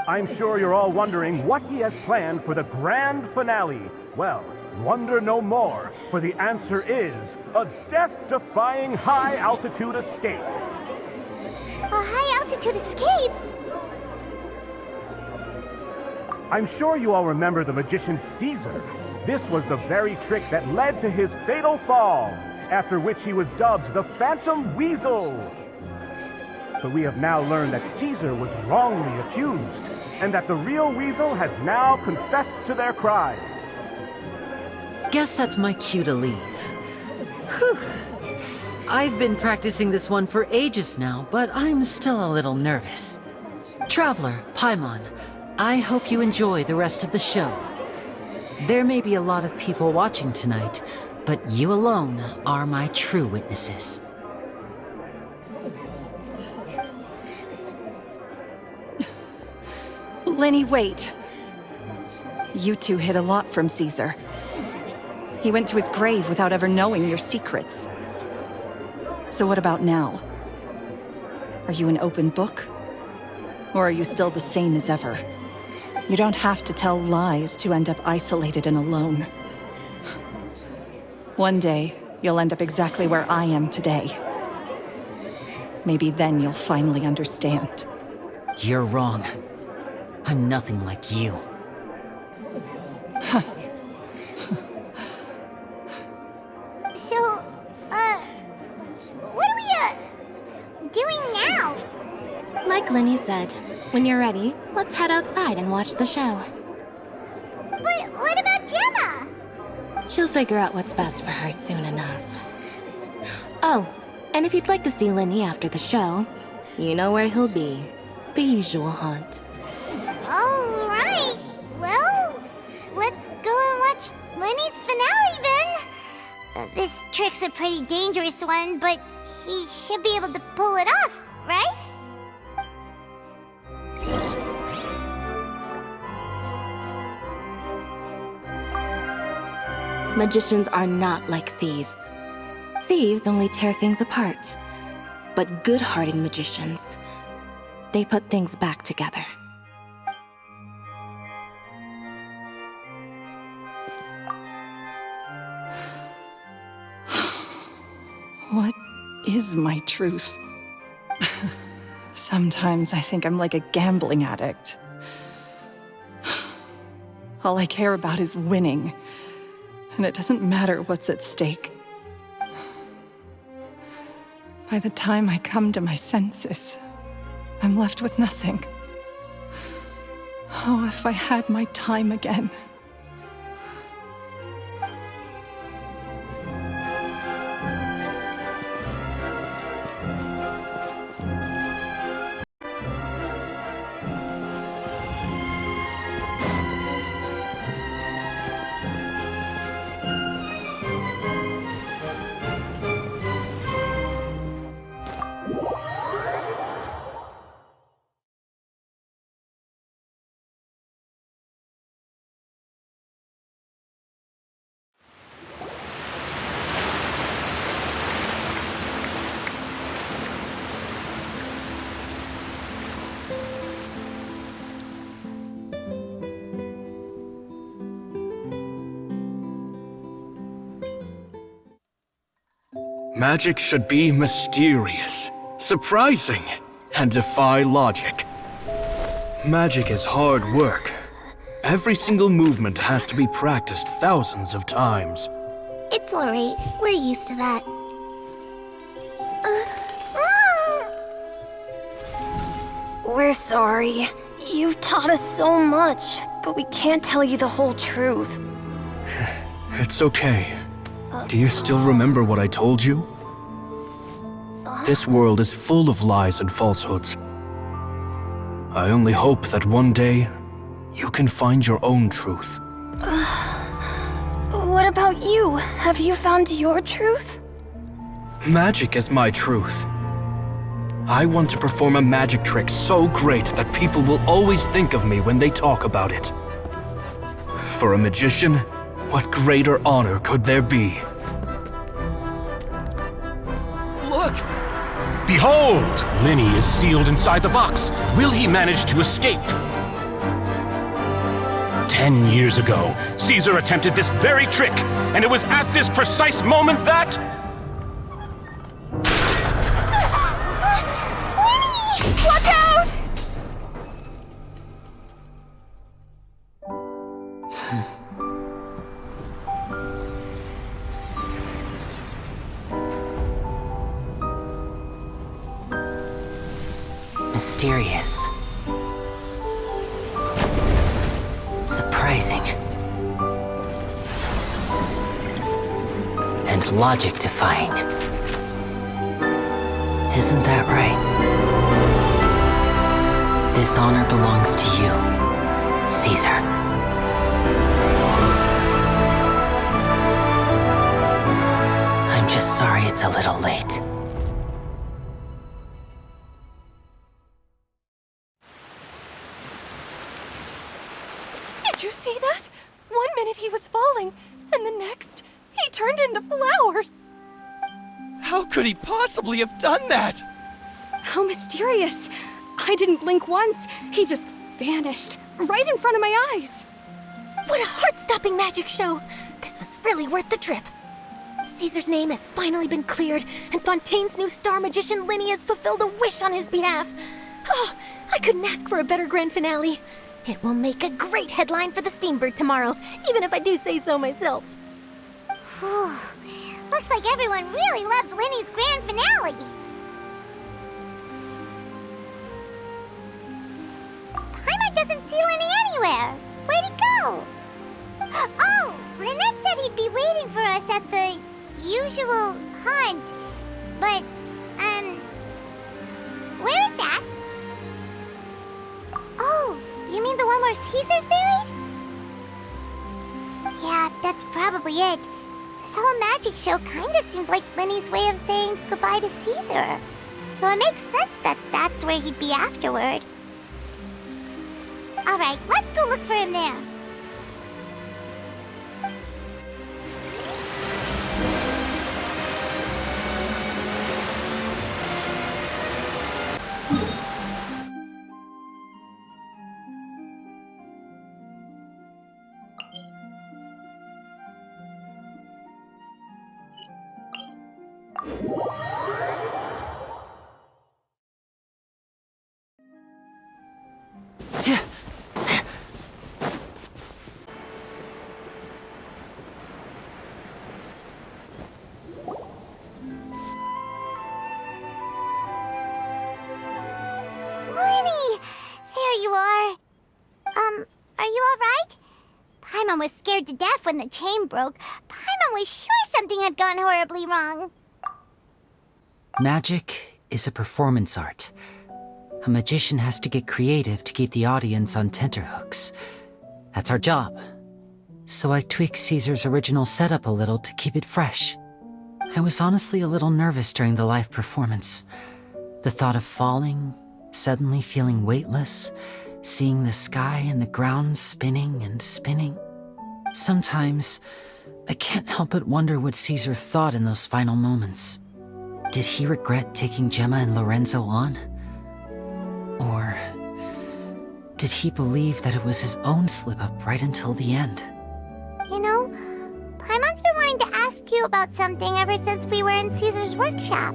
I'm sure you're all wondering what he has planned for the grand finale. Well, wonder no more, for the answer is a death-defying high-altitude escape. A high-altitude escape? I'm sure you all remember the magician Caesar. This was the very trick that led to his fatal fall, after which he was dubbed the Phantom Weasel. But we have now learned that Caesar was wrongly accused, and that the real Weasel has now confessed to their crimes. Guess that's my cue to leave. Whew. I've been practicing this one for ages now, but I'm still a little nervous. Traveler, Paimon, I hope you enjoy the rest of the show. There may be a lot of people watching tonight, but you alone are my true witnesses. Lyeny, wait. You two hid a lot from Caesar. He went to his grave without ever knowing your secrets. So what about now? Are you an open book? Or are you still the same as ever? You don't have to tell lies to end up isolated and alone. One day, you'll end up exactly where I am today. Maybe then you'll finally understand. You're wrong. I'm nothing like you. So, what are we, doing now? Like Lyeny said, when you're ready, let's head outside and watch the show. But what about Gemma? She'll figure out what's best for her soon enough. Oh, and if you'd like to see Lyeny after the show, you know where he'll be. The usual haunt. All right. Well, let's go and watch Lenny's finale then. This trick's a pretty dangerous one, but he should be able to pull it off, right? Magicians are not like thieves. Thieves only tear things apart. But good-hearted magicians, they put things back together. What is my truth? Sometimes I think I'm like a gambling addict. All I care about is winning, and it doesn't matter what's at stake. By the time I come to my senses, I'm left with nothing. Oh, if I had my time again. Magic should be mysterious, surprising, and defy logic. Magic is hard work. Every single movement has to be practiced thousands of times. It's alright. We're used to that. We're sorry. You've taught us so much, but we can't tell you the whole truth. It's okay. Do you still remember what I told you? This world is full of lies and falsehoods. I only hope that one day you can find your own truth. What about you? Have you found your truth? Magic is my truth. I want to perform a magic trick so great that people will always think of me when they talk about it. For a magician, what greater honor could there be? Look! Behold! Lyeny is sealed inside the box. Will he manage to escape? 10 years ago, Caesar attempted this very trick, and it was at this precise moment that... Watch out! Mysterious. Surprising. And logic-defying. Isn't that right? This honor belongs to you, Caesar. I'm just sorry it's a little late. Did you see that? 1 minute he was falling, and the next, he turned into flowers. How could he possibly have done that? How mysterious. I didn't blink once. He just vanished right in front of my eyes. What a heart-stopping magic show. This was really worth the trip. Caesar's name has finally been cleared, and Fontaine's new star magician Lyeny has fulfilled a wish on his behalf. Oh, I couldn't ask for a better grand finale. It will make a great headline for the Steambird tomorrow, even if I do say so myself. Whew. Looks like everyone really loved Lyney's grand finale. Paimon doesn't see Lyeny anywhere. Where'd he go? Oh, Lynette said he'd be waiting for us at the usual haunt. But, where is that? Oh, you mean the one where Caesar's buried? Yeah, that's probably it. This whole magic show kinda seemed like Lyny's way of saying goodbye to Caesar. So it makes sense that that's where he'd be afterward. Alright, let's go look for him there. Lyeny! There you are. Are you alright? Paimon was scared to death when the chain broke. Paimon was sure something had gone horribly wrong. Magic is a performance art. A magician has to get creative to keep the audience on tenterhooks. That's our job. So I tweaked Caesar's original setup a little to keep it fresh. I was honestly a little nervous during the live performance. The thought of falling, suddenly feeling weightless, seeing the sky and the ground spinning and spinning. Sometimes, I can't help but wonder what Caesar thought in those final moments. Did he regret taking Gemma and Lorenzo on? Or did he believe that it was his own slip-up right until the end? You know, Paimon's been wanting to ask you about something ever since we were in Caesar's workshop.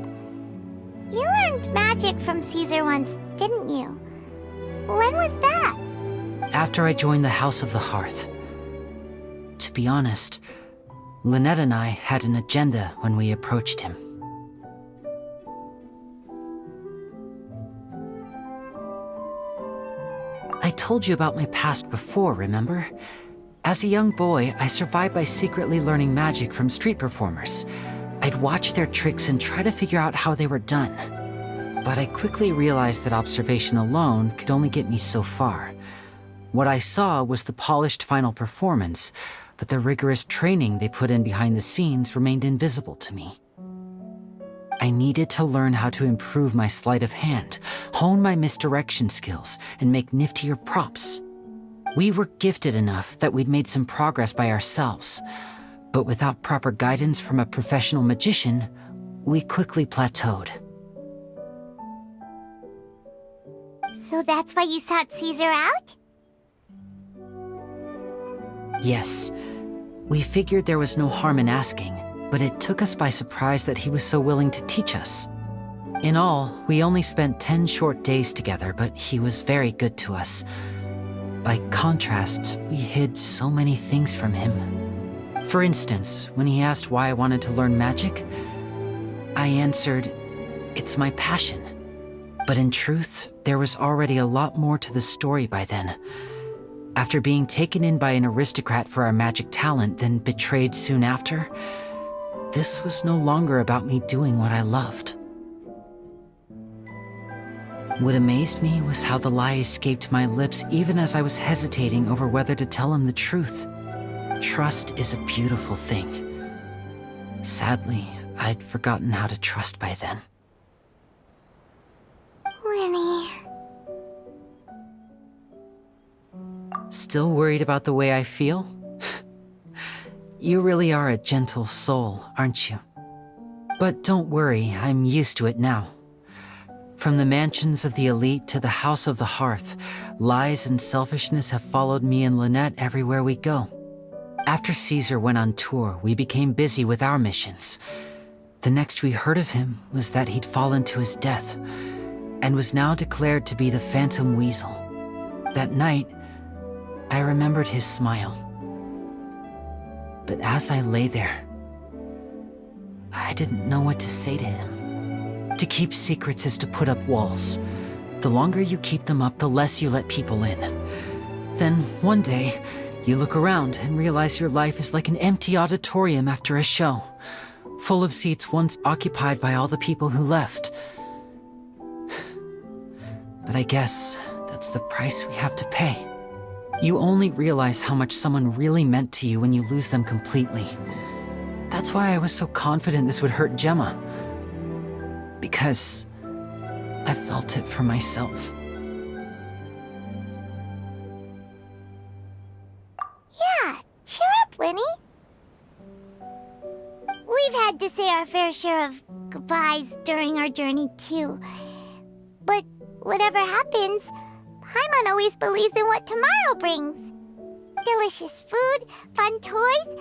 You learned magic from Caesar once, didn't you? When was that? After I joined the House of the Hearth. To be honest, Lynette and I had an agenda when we approached him. I told you about my past before, remember? As a young boy, I survived by secretly learning magic from street performers. I'd watch their tricks and try to figure out how they were done. But I quickly realized that observation alone could only get me so far. What I saw was the polished final performance, but the rigorous training they put in behind the scenes remained invisible to me. I needed to learn how to improve my sleight of hand, hone my misdirection skills, and make niftier props. We were gifted enough that we'd made some progress by ourselves, but without proper guidance from a professional magician, we quickly plateaued. So that's why you sought Caesar out? Yes. We figured there was no harm in asking, but it took us by surprise that he was so willing to teach us. In all, we only spent 10 short days together, but he was very good to us. By contrast, we hid so many things from him. For instance, when he asked why I wanted to learn magic, I answered, "It's my passion." But in truth, there was already a lot more to the story by then. After being taken in by an aristocrat for our magic talent, then betrayed soon after, this was no longer about me doing what I loved. What amazed me was how the lie escaped my lips even as I was hesitating over whether to tell him the truth. Trust is a beautiful thing. Sadly, I'd forgotten how to trust by then. Lyeny. Still worried about the way I feel? You really are a gentle soul, aren't you? But don't worry, I'm used to it now. From the mansions of the elite to the House of the Hearth, lies and selfishness have followed me and Lynette everywhere we go. After Caesar went on tour, we became busy with our missions. The next we heard of him was that he'd fallen to his death, and was now declared to be the Phantom Weasel. That night, I remembered his smile. But as I lay there, I didn't know what to say to him. To keep secrets is to put up walls. The longer you keep them up, the less you let people in. Then, one day, you look around and realize your life is like an empty auditorium after a show, full of seats once occupied by all the people who left. But I guess that's the price we have to pay. You only realize how much someone really meant to you when you lose them completely. That's why I was so confident this would hurt Gemma. Because I felt it for myself. Yeah, cheer up, Lyeny. We've had to say our fair share of goodbyes during our journey, too. But whatever happens, Paimon always believes in what tomorrow brings. Delicious food, fun toys,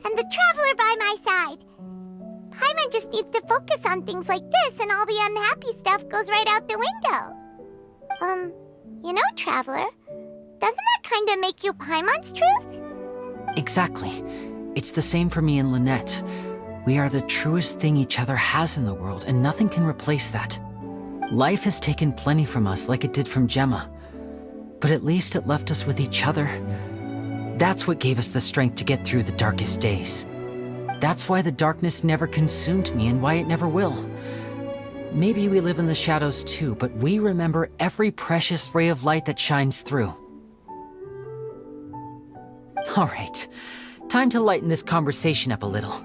and the Traveler by my side. Paimon just needs to focus on things like this, and all the unhappy stuff goes right out the window. You know, Traveler, doesn't that kinda make you Paimon's truth? Exactly. It's the same for me and Lynette. We are the truest thing each other has in the world, and nothing can replace that. Life has taken plenty from us, like it did from Gemma. But at least it left us with each other. That's what gave us the strength to get through the darkest days. That's why the darkness never consumed me and why it never will. Maybe we live in the shadows too, but we remember every precious ray of light that shines through. All right, time to lighten this conversation up a little.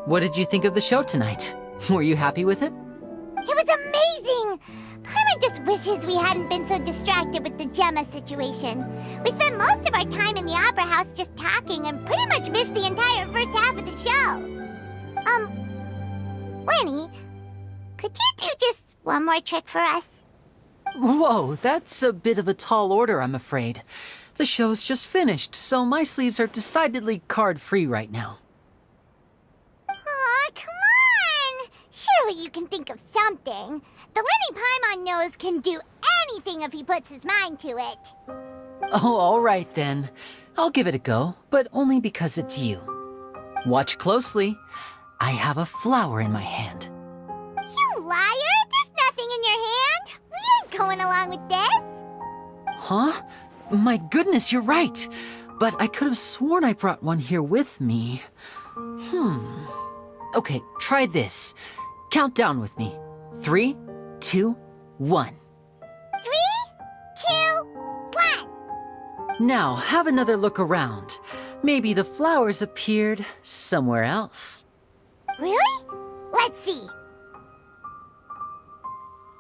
What did you think of the show tonight? Were you happy with it? It was amazing! Paimon just wishes we hadn't been so distracted with the Gemma situation. We spent most of our time in the Opera House just talking and pretty much missed the entire first half of the show. Lyeny, could you do just one more trick for us? Whoa, that's a bit of a tall order, I'm afraid. The show's just finished, so my sleeves are decidedly card-free right now. Surely you can think of something. The Lyny Paimon knows can do anything if he puts his mind to it. Oh, all right then. I'll give it a go, but only because it's you. Watch closely. I have a flower in my hand. You liar! There's nothing in your hand! We ain't going along with this! Huh? My goodness, you're right. But I could have sworn I brought one here with me. Okay, try this. Count down with me. 3, 2, 1. 3, 2, 1. Now, have another look around. Maybe the flowers appeared somewhere else. Really? Let's see.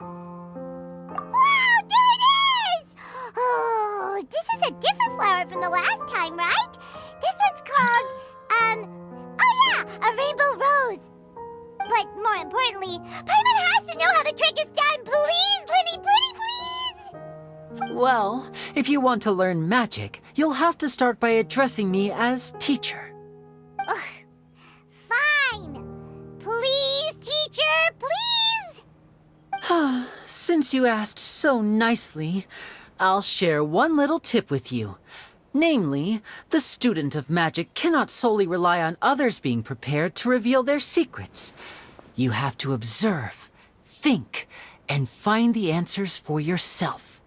Wow, there it is! Oh, this is a different flower from the last time, right? This one's called, oh yeah, a rainbow rose. But more importantly, Paimon has to know how the trick is done. Please, Lyny, pretty please! Well, if you want to learn magic, you'll have to start by addressing me as teacher. Ugh. Fine. Please, teacher, please! Since you asked so nicely, I'll share one little tip with you. Namely, the student of magic cannot solely rely on others being prepared to reveal their secrets. You have to observe, think, and find the answers for yourself.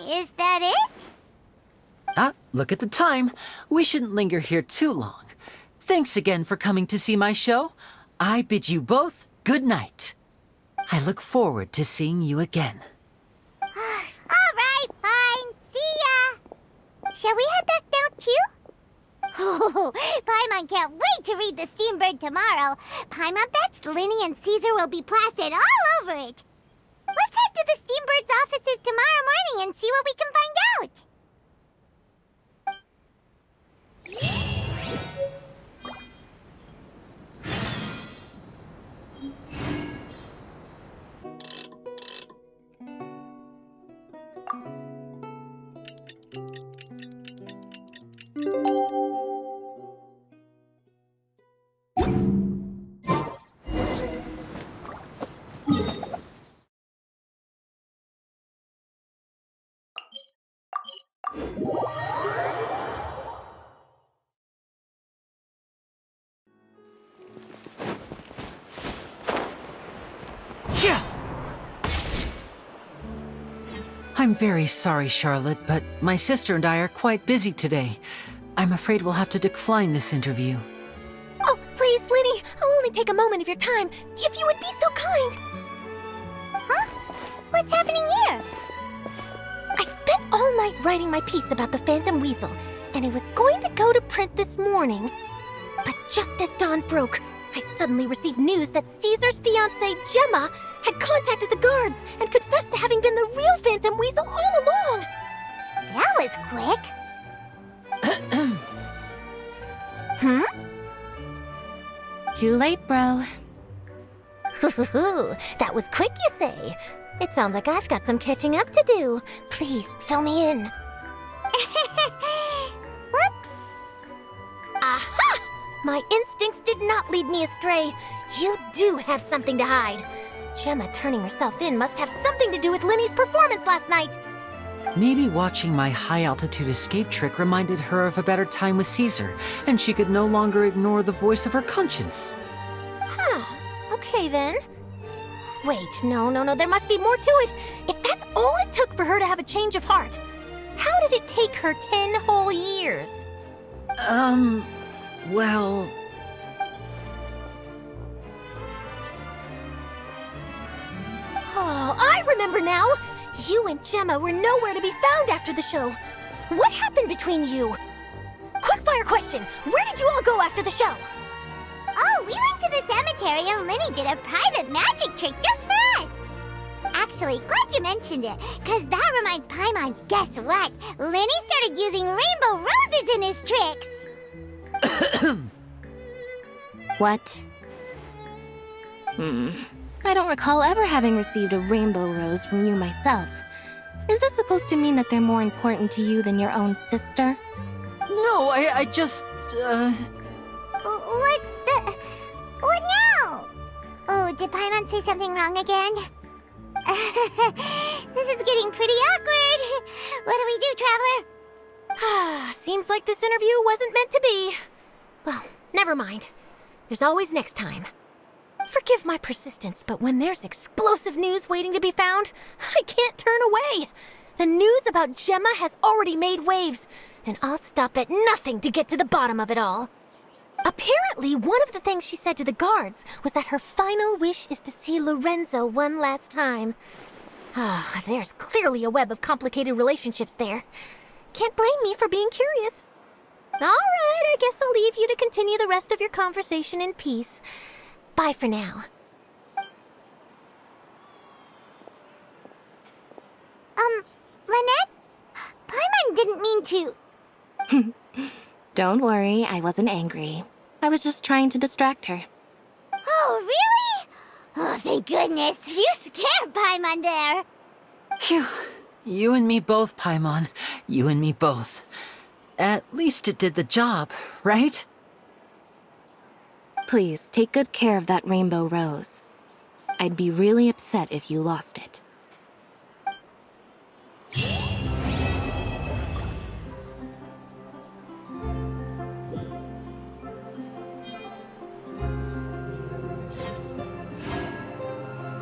Is that it? Look at the time. We shouldn't linger here too long. Thanks again for coming to see my show. I bid you both good night. I look forward to seeing you again. All right, fine. See ya. Shall we head back down too? Oh, Paimon can't wait to read the Steambird tomorrow. Paimon bets Lyny and Caesar will be plastered all over it. Let's head to the Steambird's offices tomorrow morning and see what we can find out. I'm very sorry, Charlotte, but my sister and I are quite busy today. I'm afraid we'll have to decline this interview. Oh, please, Lyny, I'll only take a moment of your time, if you would be so kind. Huh? What's happening here? I spent all night writing my piece about the Phantom Weasel, and it was going to go to print this morning. But just as dawn broke, I suddenly received news that Caesar's fiancée, Gemma, had contacted the guards and confessed to having been the real Phantom Weasel all along. That was quick. Too late, bro. That was quick, you say? It sounds like I've got some catching up to do. Please, fill me in. Whoops. Aha! My instincts did not lead me astray. You do have something to hide. Gemma turning herself in must have something to do with Lyny's performance last night. Maybe watching my high-altitude escape trick reminded her of a better time with Caesar, and she could no longer ignore the voice of her conscience. Huh. Okay, then. Wait, no, there must be more to it. If that's all it took for her to have a change of heart, how did it take her 10 whole years? Well... Oh, I remember now! You and Gemma were nowhere to be found after the show. What happened between you? Quickfire question! Where did you all go after the show? Oh, we went to the cemetery and Lyny did a private magic trick just for us. Actually, glad you mentioned it, because that reminds Paimon, guess what? Lyny started using rainbow roses in his tricks. What? I don't recall ever having received a rainbow rose from you myself. Is this supposed to mean that they're more important to you than your own sister? No, I just, What now? Oh, did Paimon Paimon say something wrong again? This is getting pretty awkward. What do we do, Traveler? Seems like this interview wasn't meant to be. Well, never mind. There's always next time. Forgive my persistence, but when there's explosive news waiting to be found, I can't turn away. The news about Gemma has already made waves, and I'll stop at nothing to get to the bottom of it all. Apparently, one of the things she said to the guards was that her final wish is to see Lorenzo one last time. There's clearly a web of complicated relationships there. Can't blame me for being curious. All right, I guess I'll leave you to continue the rest of your conversation in peace. Bye for now. Lynette? Paimon didn't mean to... Don't worry, I wasn't angry. I was just trying to distract her. Oh, really? Oh, thank goodness. You scared Paimon there. Phew. You and me both, Paimon. You and me both. At least it did the job, right? Please, take good care of that rainbow rose. I'd be really upset if you lost it.